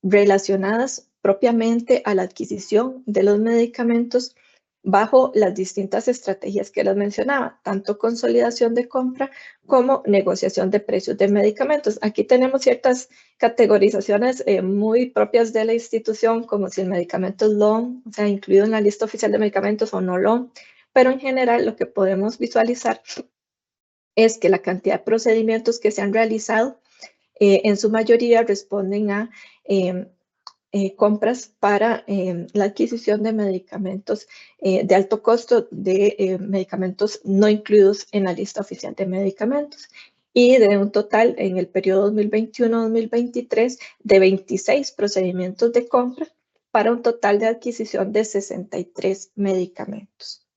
relacionadas propiamente a la adquisición de los medicamentos bajo las distintas estrategias que les mencionaba, tanto consolidación de compra como negociación de precios de medicamentos. Aquí tenemos ciertas categorizaciones muy propias de la institución, como si el medicamento es LOM, o sea, incluido en la lista oficial de medicamentos o no LOM, pero en general lo que podemos visualizar es que la cantidad de procedimientos que se han realizado en su mayoría responden a compras para la adquisición de medicamentos de alto costo, de medicamentos no incluidos en la lista oficial de medicamentos. Y de un total en el periodo 2021-2023 de 26 procedimientos de compra para un total de adquisición de 63 medicamentos.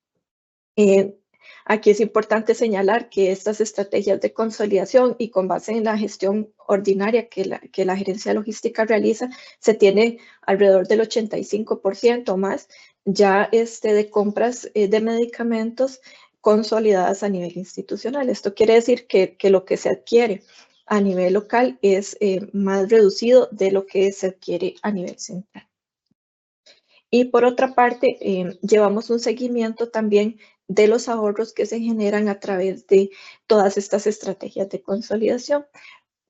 Aquí es importante señalar que estas estrategias de consolidación y con base en la gestión ordinaria que la gerencia logística realiza, se tiene alrededor del 85% o más ya de compras de medicamentos consolidadas a nivel institucional. Esto quiere decir que lo que se adquiere a nivel local es más reducido de lo que se adquiere a nivel central. Y por otra parte, llevamos un seguimiento también de los ahorros que se generan a través de todas estas estrategias de consolidación.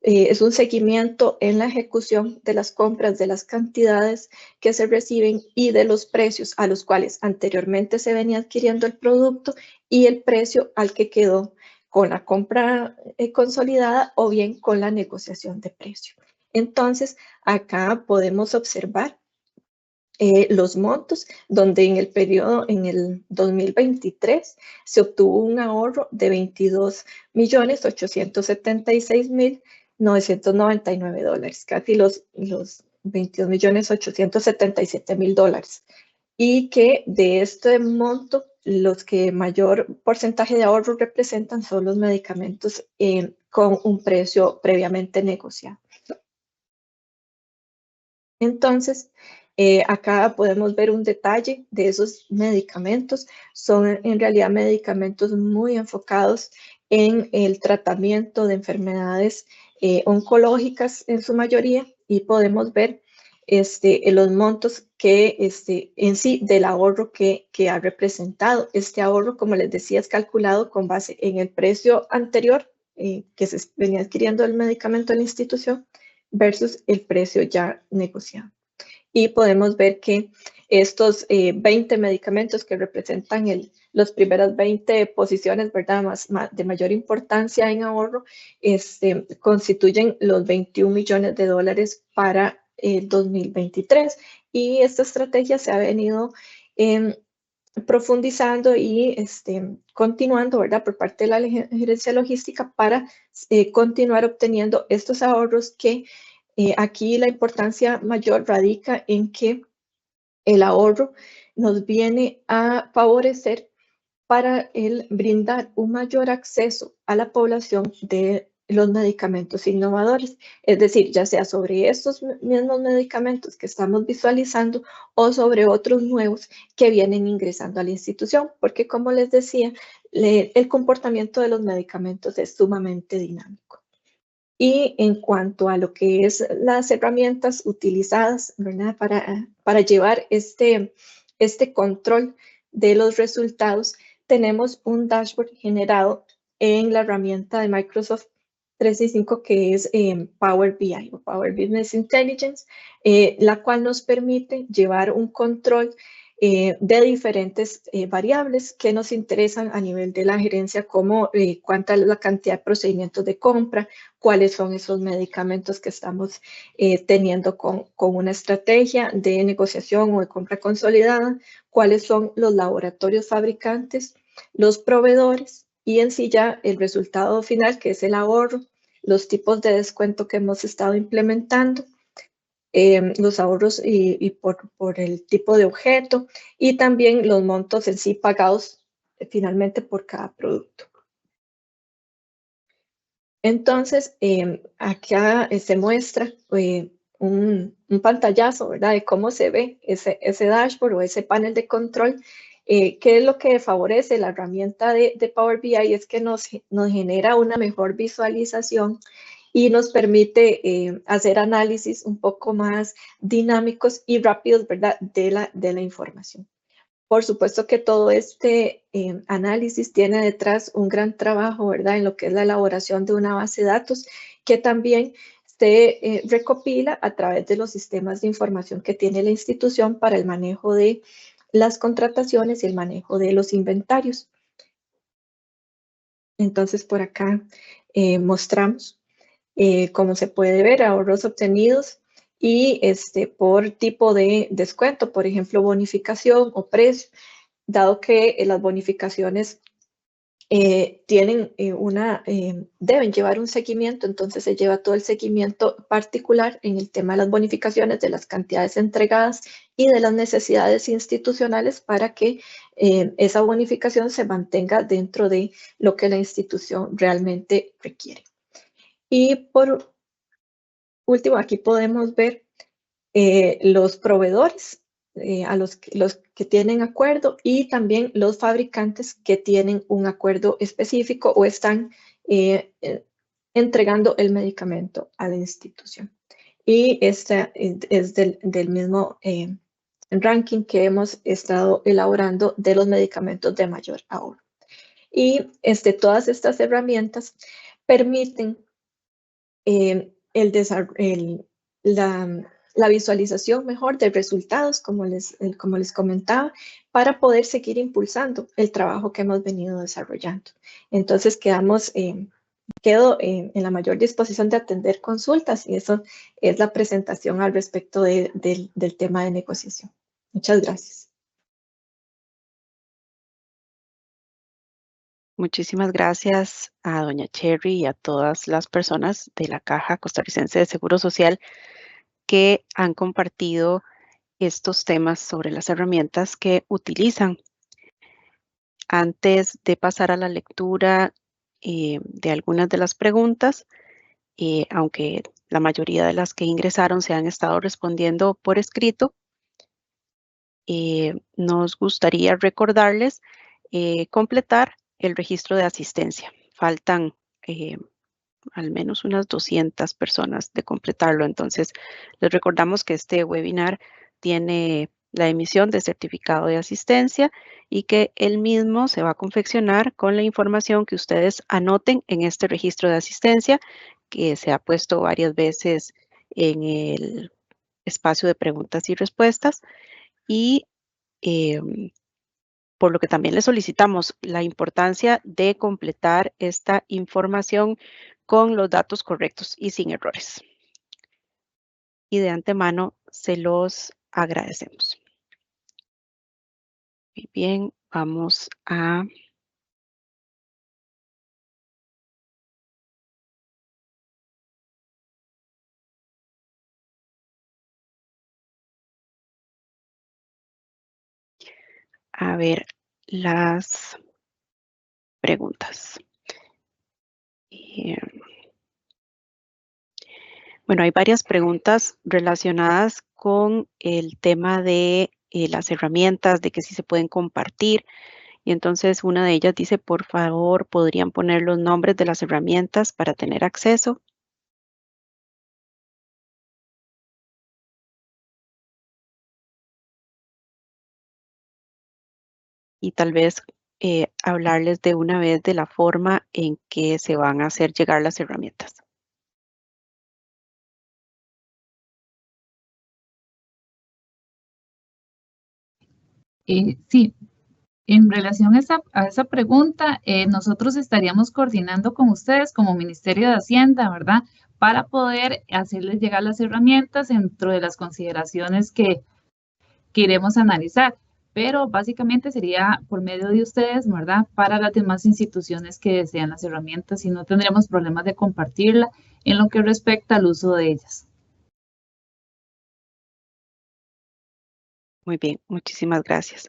Es un seguimiento en la ejecución de las compras, de las cantidades que se reciben y de los precios a los cuales anteriormente se venía adquiriendo el producto y el precio al que quedó con la compra consolidada o bien con la negociación de precio. Entonces, acá podemos observar los montos, donde en el periodo, en el 2023, se obtuvo un ahorro de $22.876.999, casi los $22.877.000. Y que de este monto, los que mayor porcentaje de ahorro representan son los medicamentos con un precio previamente negociado. Entonces, acá podemos ver un detalle de esos medicamentos. Son en realidad medicamentos muy enfocados en el tratamiento de enfermedades oncológicas en su mayoría, y podemos ver los montos que en sí del ahorro que ha representado. Este ahorro, como les decía, es calculado con base en el precio anterior que se venía adquiriendo el medicamento en la institución versus el precio ya negociado. Y podemos ver que estos 20 medicamentos que representan las primeras 20 posiciones, ¿verdad?, más de mayor importancia en ahorro, constituyen los $21 millones para el 2023. Y esta estrategia se ha venido profundizando y continuando, ¿verdad?, por parte de la gerencia logística para continuar obteniendo estos ahorros que aquí la importancia mayor radica en que el ahorro nos viene a favorecer para el brindar un mayor acceso a la población de los medicamentos innovadores, es decir, ya sea sobre estos mismos medicamentos que estamos visualizando o sobre otros nuevos que vienen ingresando a la institución, porque como les decía, el comportamiento de los medicamentos es sumamente dinámico. Y en cuanto a lo que es las herramientas utilizadas, ¿verdad?, para llevar este control de los resultados, tenemos un dashboard generado en la herramienta de Microsoft 365 que es Power BI o Power Business Intelligence, la cual nos permite llevar un control de diferentes variables que nos interesan a nivel de la gerencia, como cuánta es la cantidad de procedimientos de compra, cuáles son esos medicamentos que estamos teniendo con una estrategia de negociación o de compra consolidada, cuáles son los laboratorios fabricantes, los proveedores y en sí ya el resultado final, que es el ahorro, los tipos de descuento que hemos estado implementando, los ahorros y por el tipo de objeto, y también los montos en sí pagados finalmente por cada producto. Entonces, acá se muestra un pantallazo, ¿verdad?, de cómo se ve ese dashboard o ese panel de control. ¿Qué es lo que favorece la herramienta de Power BI? Es que nos genera una mejor visualización y nos permite hacer análisis un poco más dinámicos y rápidos, ¿verdad?, de la información. Por supuesto que todo este análisis tiene detrás un gran trabajo, ¿verdad?, en lo que es la elaboración de una base de datos que también se recopila a través de los sistemas de información que tiene la institución para el manejo de las contrataciones y el manejo de los inventarios. Entonces, por acá mostramos, como se puede ver, ahorros obtenidos y por tipo de descuento, por ejemplo, bonificación o precio, dado que las bonificaciones deben llevar un seguimiento, entonces se lleva todo el seguimiento particular en el tema de las bonificaciones, de las cantidades entregadas y de las necesidades institucionales para que esa bonificación se mantenga dentro de lo que la institución realmente requiere. Y por último, aquí podemos ver los proveedores a los que tienen acuerdo y también los fabricantes que tienen un acuerdo específico o están entregando el medicamento a la institución. Y este es del mismo ranking que hemos estado elaborando de los medicamentos de mayor ahorro. Y todas estas herramientas permiten la visualización mejor de resultados, como les comentaba, para poder seguir impulsando el trabajo que hemos venido desarrollando. Entonces, quedo en la mayor disposición de atender consultas y eso es la presentación al respecto del tema de negociación. Muchas gracias. Muchísimas gracias a doña Cherry y a todas las personas de la Caja Costarricense de Seguro Social que han compartido estos temas sobre las herramientas que utilizan. Antes de pasar a la lectura de algunas de las preguntas, aunque la mayoría de las que ingresaron se han estado respondiendo por escrito, nos gustaría recordarles completar el registro de asistencia. Faltan al menos unas 200 personas de completarlo. Entonces, les recordamos que este webinar tiene la emisión de certificado de asistencia y que el mismo se va a confeccionar con la información que ustedes anoten en este registro de asistencia, que se ha puesto varias veces en el espacio de preguntas y respuestas. Y por lo que también le solicitamos la importancia de completar esta información con los datos correctos y sin errores. Y de antemano se los agradecemos. Muy bien, vamos a ver las preguntas. Bueno, hay varias preguntas relacionadas con el tema de las herramientas, de que sí se pueden compartir. Y entonces una de ellas dice, por favor, ¿podrían poner los nombres de las herramientas para tener acceso? Y tal vez hablarles de una vez de la forma en que se van a hacer llegar las herramientas. Sí, en relación a esa pregunta, nosotros estaríamos coordinando con ustedes como Ministerio de Hacienda, ¿verdad? Para poder hacerles llegar las herramientas dentro de las consideraciones que iremos a analizar. Pero básicamente sería por medio de ustedes, ¿verdad? Para las demás instituciones que desean las herramientas y no tendríamos problemas de compartirla en lo que respecta al uso de ellas. Muy bien, muchísimas gracias.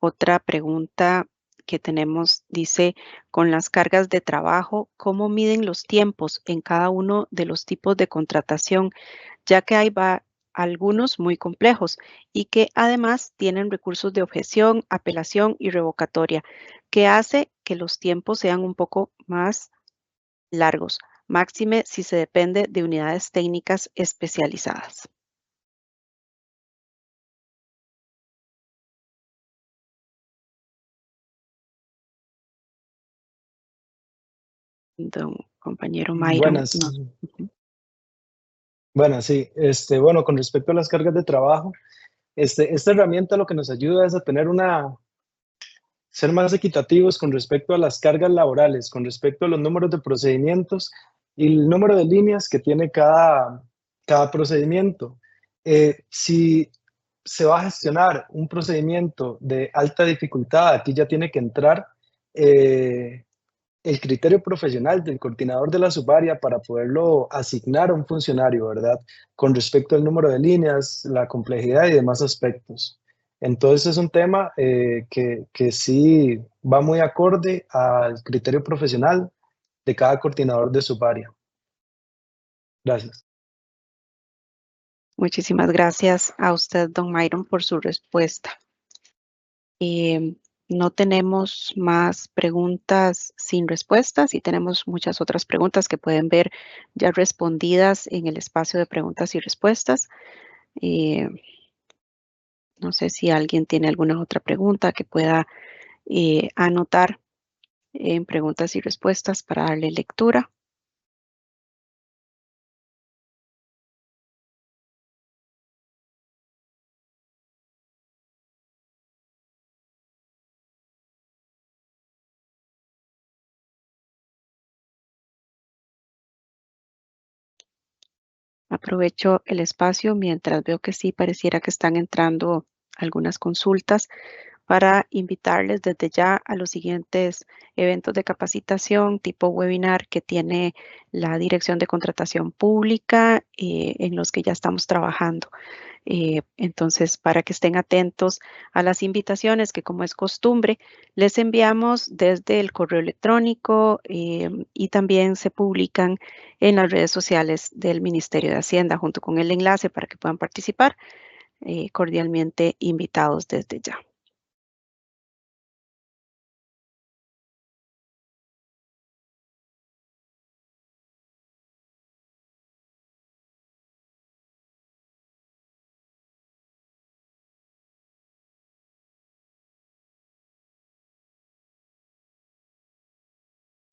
Otra pregunta que tenemos dice, con las cargas de trabajo, ¿cómo miden los tiempos en cada uno de los tipos de contratación? Ya que hay algunos muy complejos y que además tienen recursos de objeción, apelación y revocatoria, que hace que los tiempos sean un poco más largos, máxime si se depende de unidades técnicas especializadas. Don compañero Mayron. Buenas. Buenas, sí. Bueno, con respecto a las cargas de trabajo, esta herramienta lo que nos ayuda es a tener ser más equitativos con respecto a las cargas laborales, con respecto a los números de procedimientos y el número de líneas que tiene cada procedimiento. Si se va a gestionar un procedimiento de alta dificultad, aquí ya tiene que entrar el criterio profesional del coordinador de la subárea para poderlo asignar a un funcionario, ¿verdad? Con respecto al número de líneas, la complejidad y demás aspectos. Entonces es un tema que sí va muy acorde al criterio profesional de cada coordinador de subárea. Gracias. Muchísimas gracias a usted, don Myron, por su respuesta. No tenemos más preguntas sin respuestas y tenemos muchas otras preguntas que pueden ver ya respondidas en el espacio de preguntas y respuestas. No sé si alguien tiene alguna otra pregunta que pueda anotar en preguntas y respuestas para darle lectura. Aprovecho el espacio mientras veo que sí pareciera que están entrando algunas consultas para invitarles desde ya a los siguientes eventos de capacitación tipo webinar que tiene la Dirección de Contratación Pública en los que ya estamos trabajando. Entonces, para que estén atentos a las invitaciones que, como es costumbre, les enviamos desde el correo electrónico y también se publican en las redes sociales del Ministerio de Hacienda junto con el enlace para que puedan participar. Cordialmente invitados desde ya.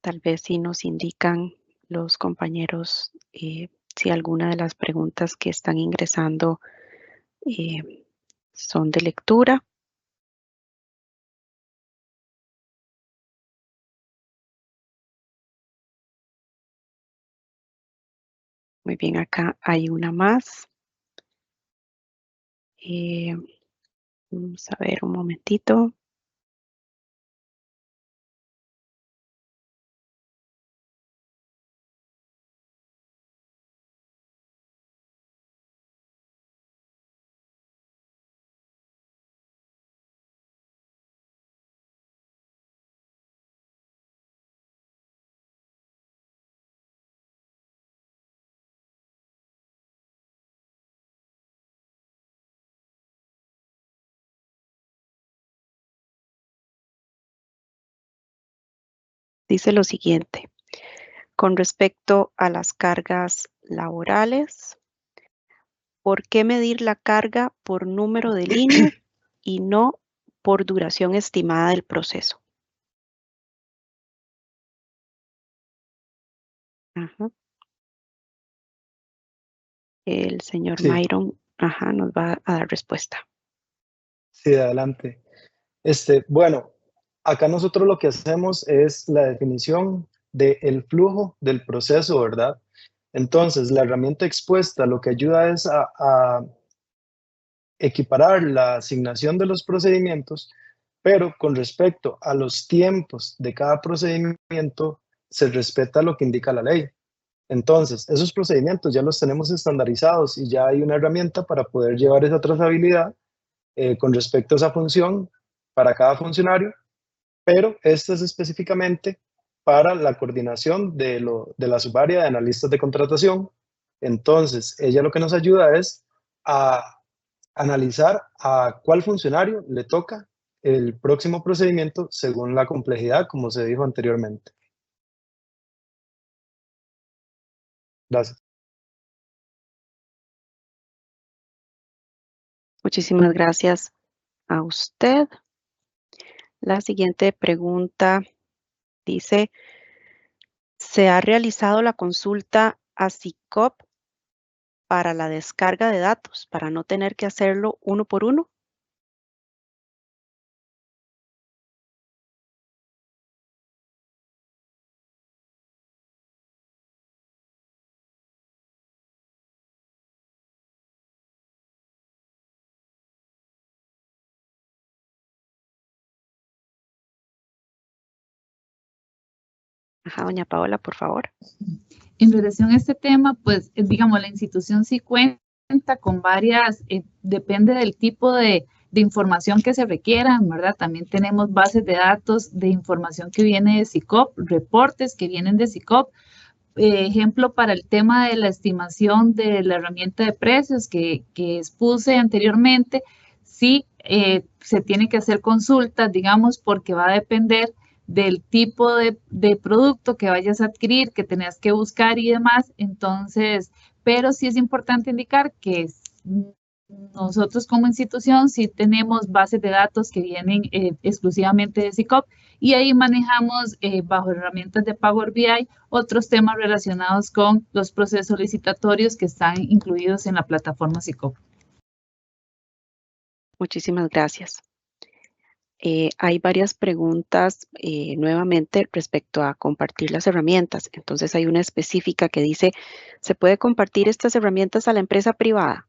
Tal vez si nos indican los compañeros si alguna de las preguntas que están ingresando son de lectura. Muy bien, acá hay una más. Vamos a ver un momentito. Dice lo siguiente, con respecto a las cargas laborales, ¿por qué medir la carga por número de líneas y no por duración estimada del proceso? Ajá. El señor Sí, Myron, nos va a dar respuesta. sí, adelante. Bueno, acá nosotros lo que hacemos es la definición del flujo del proceso, ¿verdad? Entonces, la herramienta expuesta lo que ayuda es a equiparar la asignación de los procedimientos, pero con respecto a los tiempos de cada procedimiento, se respeta lo que indica la ley. Entonces, esos procedimientos ya los tenemos estandarizados y ya hay una herramienta para poder llevar esa trazabilidad con respecto a esa función para cada funcionario, pero esta es específicamente para la coordinación de la subárea de analistas de contratación. Entonces, ella lo que nos ayuda es a analizar a cuál funcionario le toca el próximo procedimiento según la complejidad, como se dijo anteriormente. Gracias. Muchísimas gracias a usted. La siguiente pregunta dice, ¿se ha realizado la consulta a SICOP para la descarga de datos para no tener que hacerlo uno por uno? Ajá, doña Paola, por favor. En relación a este tema, pues, digamos, la institución sí cuenta con varias, depende del tipo de información que se requieran, ¿verdad? También tenemos bases de datos de información que viene de SICOP, reportes que vienen de SICOP. Ejemplo, para el tema de la estimación de la herramienta de precios que expuse anteriormente, sí se tiene que hacer consultas, digamos, porque va a depender del tipo de producto que vayas a adquirir, que tenés que buscar y demás. Entonces, pero sí es importante indicar que nosotros como institución sí tenemos bases de datos que vienen exclusivamente de SICOP y ahí manejamos bajo herramientas de Power BI otros temas relacionados con los procesos licitatorios que están incluidos en la plataforma SICOP. Muchísimas gracias. Hay varias preguntas nuevamente respecto a compartir las herramientas. Entonces hay una específica que dice, ¿se puede compartir estas herramientas a la empresa privada?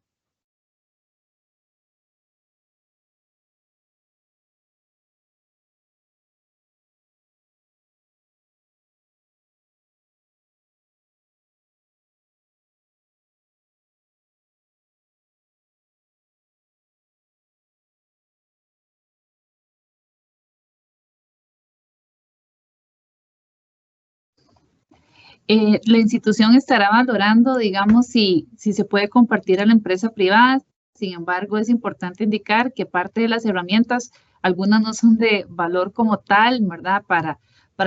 La institución estará valorando, digamos, si se puede compartir a la empresa privada. Sin embargo, es importante indicar que parte de las herramientas, algunas no son de valor como tal, ¿verdad? Para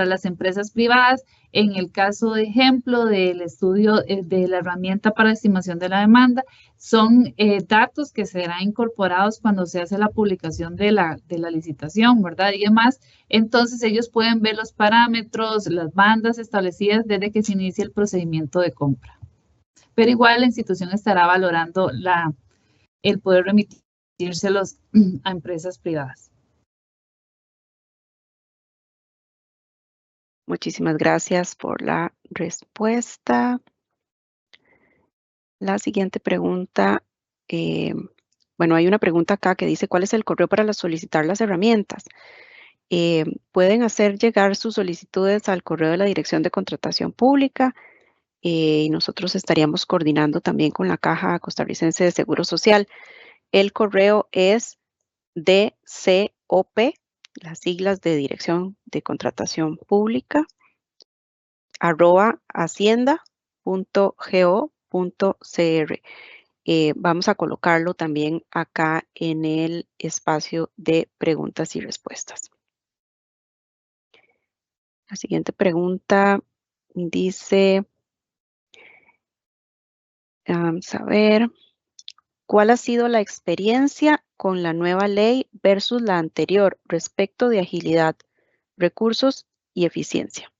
las empresas privadas. En el caso de ejemplo del estudio de la herramienta para estimación de la demanda, son datos que serán incorporados cuando se hace la publicación de la licitación, ¿verdad? Y demás. Entonces ellos pueden ver los parámetros, las bandas establecidas desde que se inicia el procedimiento de compra. Pero igual la institución estará valorando el poder remitírselos a empresas privadas. Muchísimas gracias por la respuesta. La siguiente pregunta, bueno, hay una pregunta acá que dice, ¿cuál es el correo para solicitar las herramientas? Pueden hacer llegar sus solicitudes al correo de la Dirección de Contratación Pública y nosotros estaríamos coordinando también con la Caja Costarricense de Seguro Social. El correo es DCOP, las siglas de Dirección de Contratación Pública, @hacienda.go.cr. Vamos a colocarlo también acá en el espacio de preguntas y respuestas. La siguiente pregunta dice, vamos a ver, ¿cuál ha sido la experiencia con la nueva ley versus la anterior respecto de agilidad, recursos y eficiencia?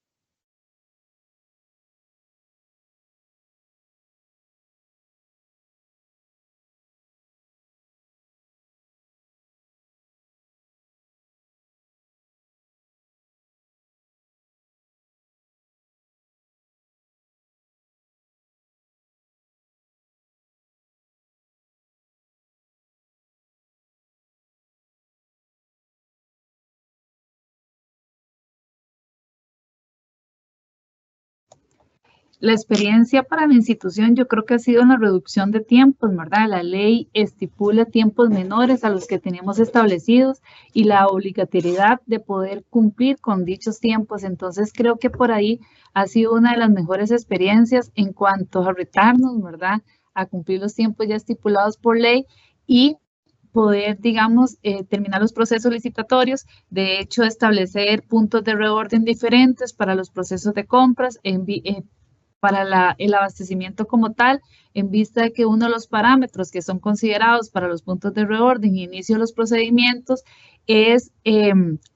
La experiencia para la institución yo creo que ha sido una reducción de tiempos, ¿verdad? La ley estipula tiempos menores a los que teníamos establecidos y la obligatoriedad de poder cumplir con dichos tiempos. Entonces creo que por ahí ha sido una de las mejores experiencias en cuanto a retarnos, ¿verdad? A cumplir los tiempos ya estipulados por ley y poder, digamos, terminar los procesos licitatorios, de hecho, establecer puntos de reorden diferentes para los procesos de compras, para el abastecimiento como tal, en vista de que uno de los parámetros que son considerados para los puntos de reorden y inicio de los procedimientos es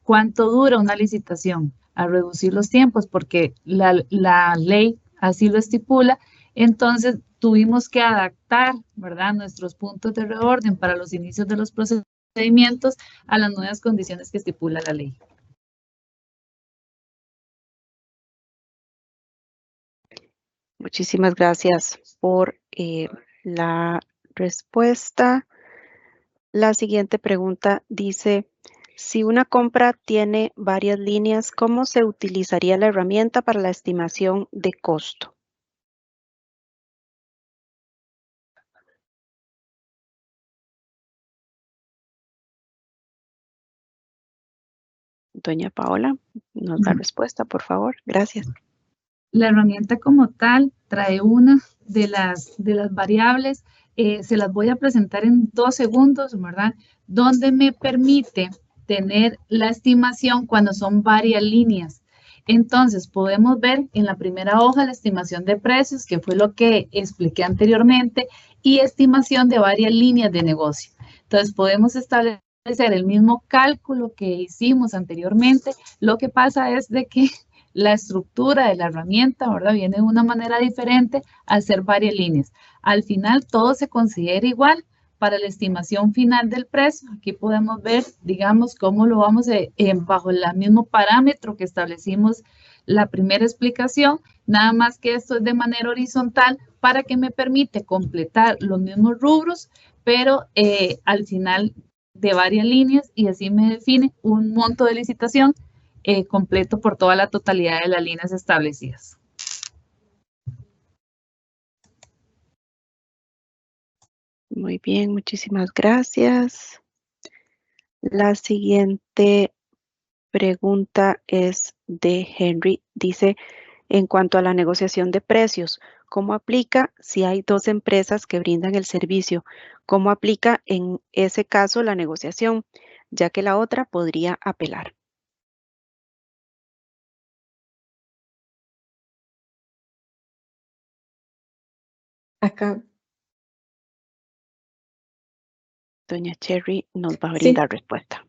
cuánto dura una licitación, a reducir los tiempos, porque la ley así lo estipula. Entonces tuvimos que adaptar, ¿verdad?, nuestros puntos de reorden para los inicios de los procedimientos a las nuevas condiciones que estipula la ley. Muchísimas gracias por la respuesta. La siguiente pregunta dice, Si una compra tiene varias líneas, ¿cómo se utilizaría la herramienta para la estimación de costo? Doña Paola, nos da respuesta, por favor. Gracias. La herramienta como tal trae una de las variables, se las voy a presentar en 2 segundos, ¿verdad? Donde me permite tener la estimación cuando son varias líneas. Entonces, podemos ver en la primera hoja la estimación de precios, que fue lo que expliqué anteriormente, y estimación de varias líneas de negocio. Entonces, podemos establecer el mismo cálculo que hicimos anteriormente. Lo que pasa es de que la estructura de la herramienta, ¿verdad? Viene de una manera diferente al ser varias líneas. Al final todo se considera igual para la estimación final del precio. Aquí podemos ver, digamos, cómo lo vamos bajo el mismo parámetro que establecimos la primera explicación, nada más que esto es de manera horizontal para que me permite completar los mismos rubros, pero al final de varias líneas, y así me define un monto de licitación completo por toda la totalidad de las líneas establecidas. Muy bien, muchísimas gracias. La siguiente pregunta es de Henry. Dice, en cuanto a la negociación de precios, ¿cómo aplica si hay 2 empresas que brindan el servicio? ¿Cómo aplica en ese caso la negociación, ya que la otra podría apelar? Acá. Doña Cherry nos va a Sí. brindar respuesta.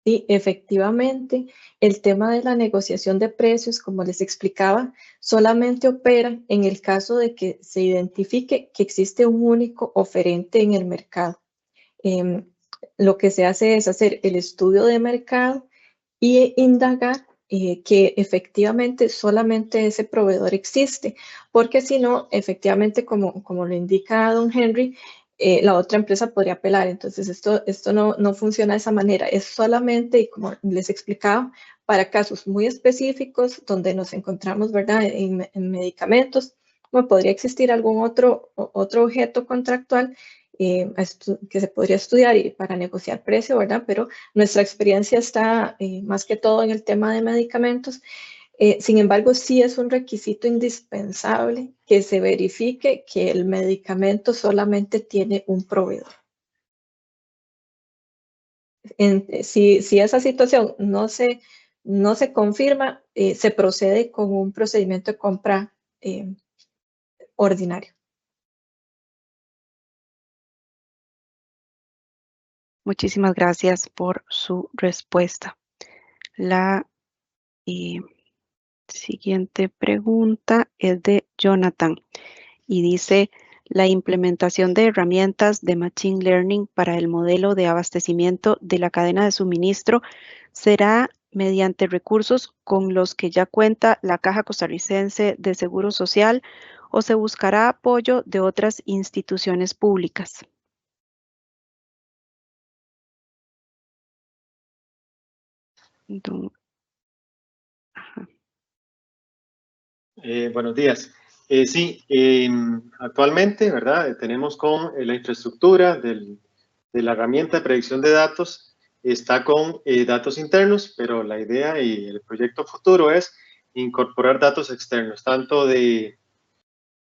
Sí, efectivamente, el tema de la negociación de precios, como les explicaba, solamente opera en el caso de que se identifique que existe un único oferente en el mercado. Lo que se hace es hacer el estudio de mercado y indagar que efectivamente solamente ese proveedor existe, porque si no, efectivamente, como lo indica don Henry, la otra empresa podría apelar. Entonces, esto no funciona de esa manera. Es solamente, y como les explicaba, para casos muy específicos donde nos encontramos, ¿verdad?, en medicamentos, como podría existir algún otro objeto contractual que se podría estudiar y para negociar precio, ¿verdad? Pero nuestra experiencia está más que todo en el tema de medicamentos. Sin embargo, sí es un requisito indispensable que se verifique que el medicamento solamente tiene un proveedor. Si esa situación no se confirma, se procede con un procedimiento de compra ordinario. Muchísimas gracias por su respuesta. La siguiente pregunta es de Jonathan y dice, la implementación de herramientas de Machine Learning para el modelo de abastecimiento de la cadena de suministro será mediante recursos con los que ya cuenta la Caja Costarricense de Seguro Social o se buscará apoyo de otras instituciones públicas. Buenos días. Sí, actualmente, ¿verdad? Tenemos con la infraestructura de la herramienta de predicción de datos, está con datos internos, pero la idea y el proyecto futuro es incorporar datos externos, tanto de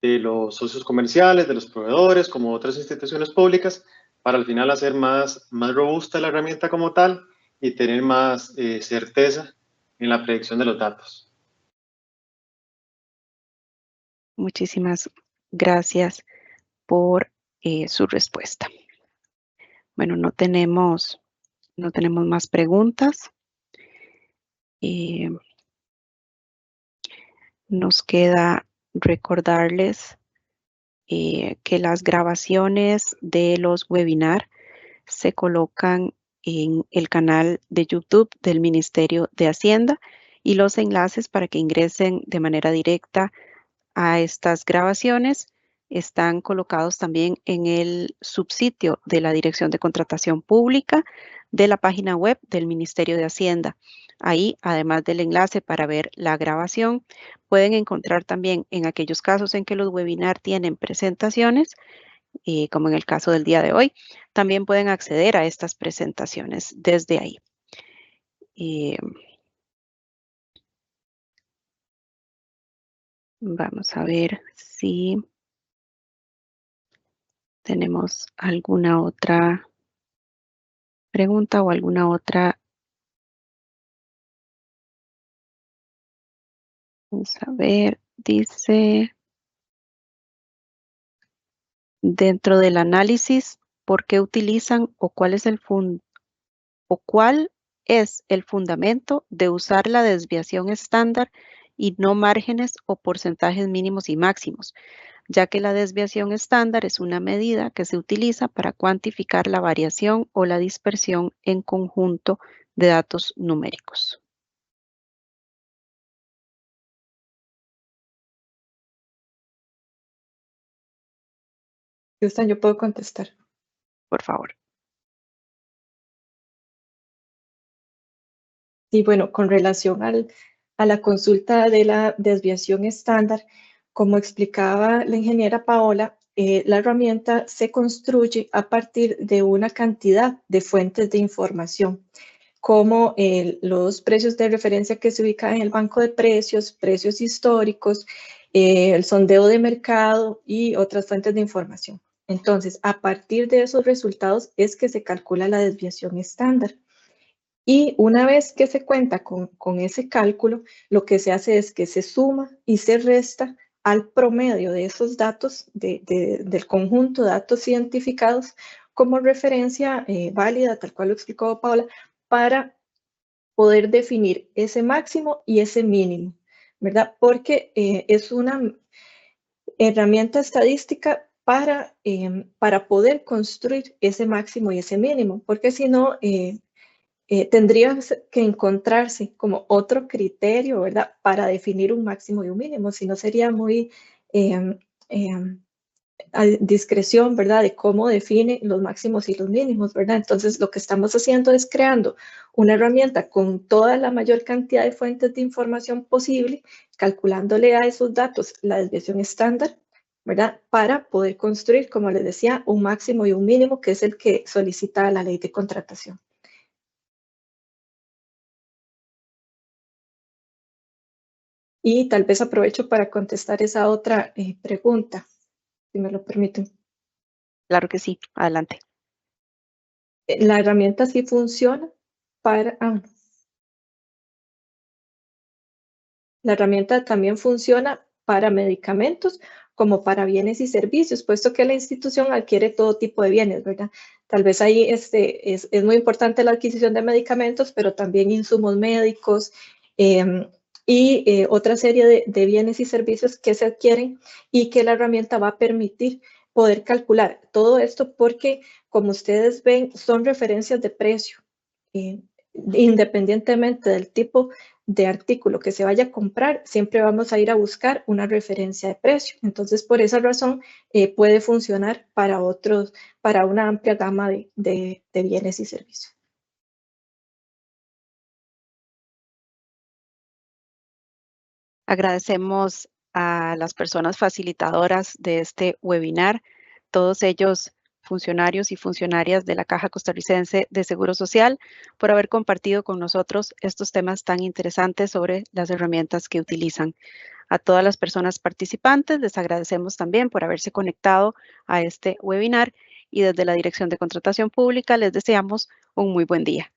los socios comerciales, de los proveedores, como otras instituciones públicas, para al final hacer más robusta la herramienta como tal y tener más certeza en la predicción de los datos. Muchísimas gracias por su respuesta. Bueno, no tenemos más preguntas. Nos queda recordarles que las grabaciones de los webinars se colocan en el canal de YouTube del Ministerio de Hacienda y los enlaces para que ingresen de manera directa a estas grabaciones están colocados también en el subsitio de la Dirección de Contratación Pública de la página web del Ministerio de Hacienda. Ahí, además del enlace para ver la grabación, pueden encontrar también en aquellos casos en que los webinars tienen presentaciones, como en el caso del día de hoy, también pueden acceder a estas presentaciones desde ahí. Vamos a ver si tenemos alguna otra pregunta o alguna otra. Vamos a ver, dice, dentro del análisis, ¿por qué utilizan o cuál es el fundamento de usar la desviación estándar y no márgenes o porcentajes mínimos y máximos? Ya que la desviación estándar es una medida que se utiliza para cuantificar la variación o la dispersión en conjunto de datos numéricos. Si gustan, yo puedo contestar. Por favor. Y bueno, con relación a la consulta de la desviación estándar, como explicaba la ingeniera Paola, la herramienta se construye a partir de una cantidad de fuentes de información, como los precios de referencia que se ubican en el banco de precios, precios históricos, el sondeo de mercado y otras fuentes de información. Entonces, a partir de esos resultados es que se calcula la desviación estándar. Y una vez que se cuenta con ese cálculo, lo que se hace es que se suma y se resta al promedio de esos datos, del conjunto de datos identificados como referencia válida, tal cual lo explicó Paola, para poder definir ese máximo y ese mínimo, ¿verdad? Porque es una herramienta estadística para poder construir ese máximo y ese mínimo, porque si no, tendría que encontrarse como otro criterio, ¿verdad? Para definir un máximo y un mínimo, si no sería muy a discreción, ¿verdad? De cómo define los máximos y los mínimos, ¿verdad? Entonces, lo que estamos haciendo es creando una herramienta con toda la mayor cantidad de fuentes de información posible, calculándole a esos datos la desviación estándar, ¿verdad? Para poder construir, como les decía, un máximo y un mínimo, que es el que solicita la ley de contratación. Y tal vez aprovecho para contestar esa otra pregunta, si me lo permiten. Claro que sí, adelante. La herramienta sí funciona para... La herramienta también funciona para medicamentos como para bienes y servicios, puesto que la institución adquiere todo tipo de bienes, ¿verdad? Tal vez ahí es muy importante la adquisición de medicamentos, pero también insumos médicos y otra serie de bienes y servicios que se adquieren y que la herramienta va a permitir poder calcular todo esto porque, como ustedes ven, son referencias de precio. Independientemente del tipo de artículo que se vaya a comprar, siempre vamos a ir a buscar una referencia de precio. Entonces, por esa razón, puede funcionar para una amplia gama de bienes y servicios. Agradecemos a las personas facilitadoras de este webinar, todos ellos funcionarios y funcionarias de la Caja Costarricense de Seguro Social, por haber compartido con nosotros estos temas tan interesantes sobre las herramientas que utilizan. A todas las personas participantes les agradecemos también por haberse conectado a este webinar y desde la Dirección de Contratación Pública les deseamos un muy buen día.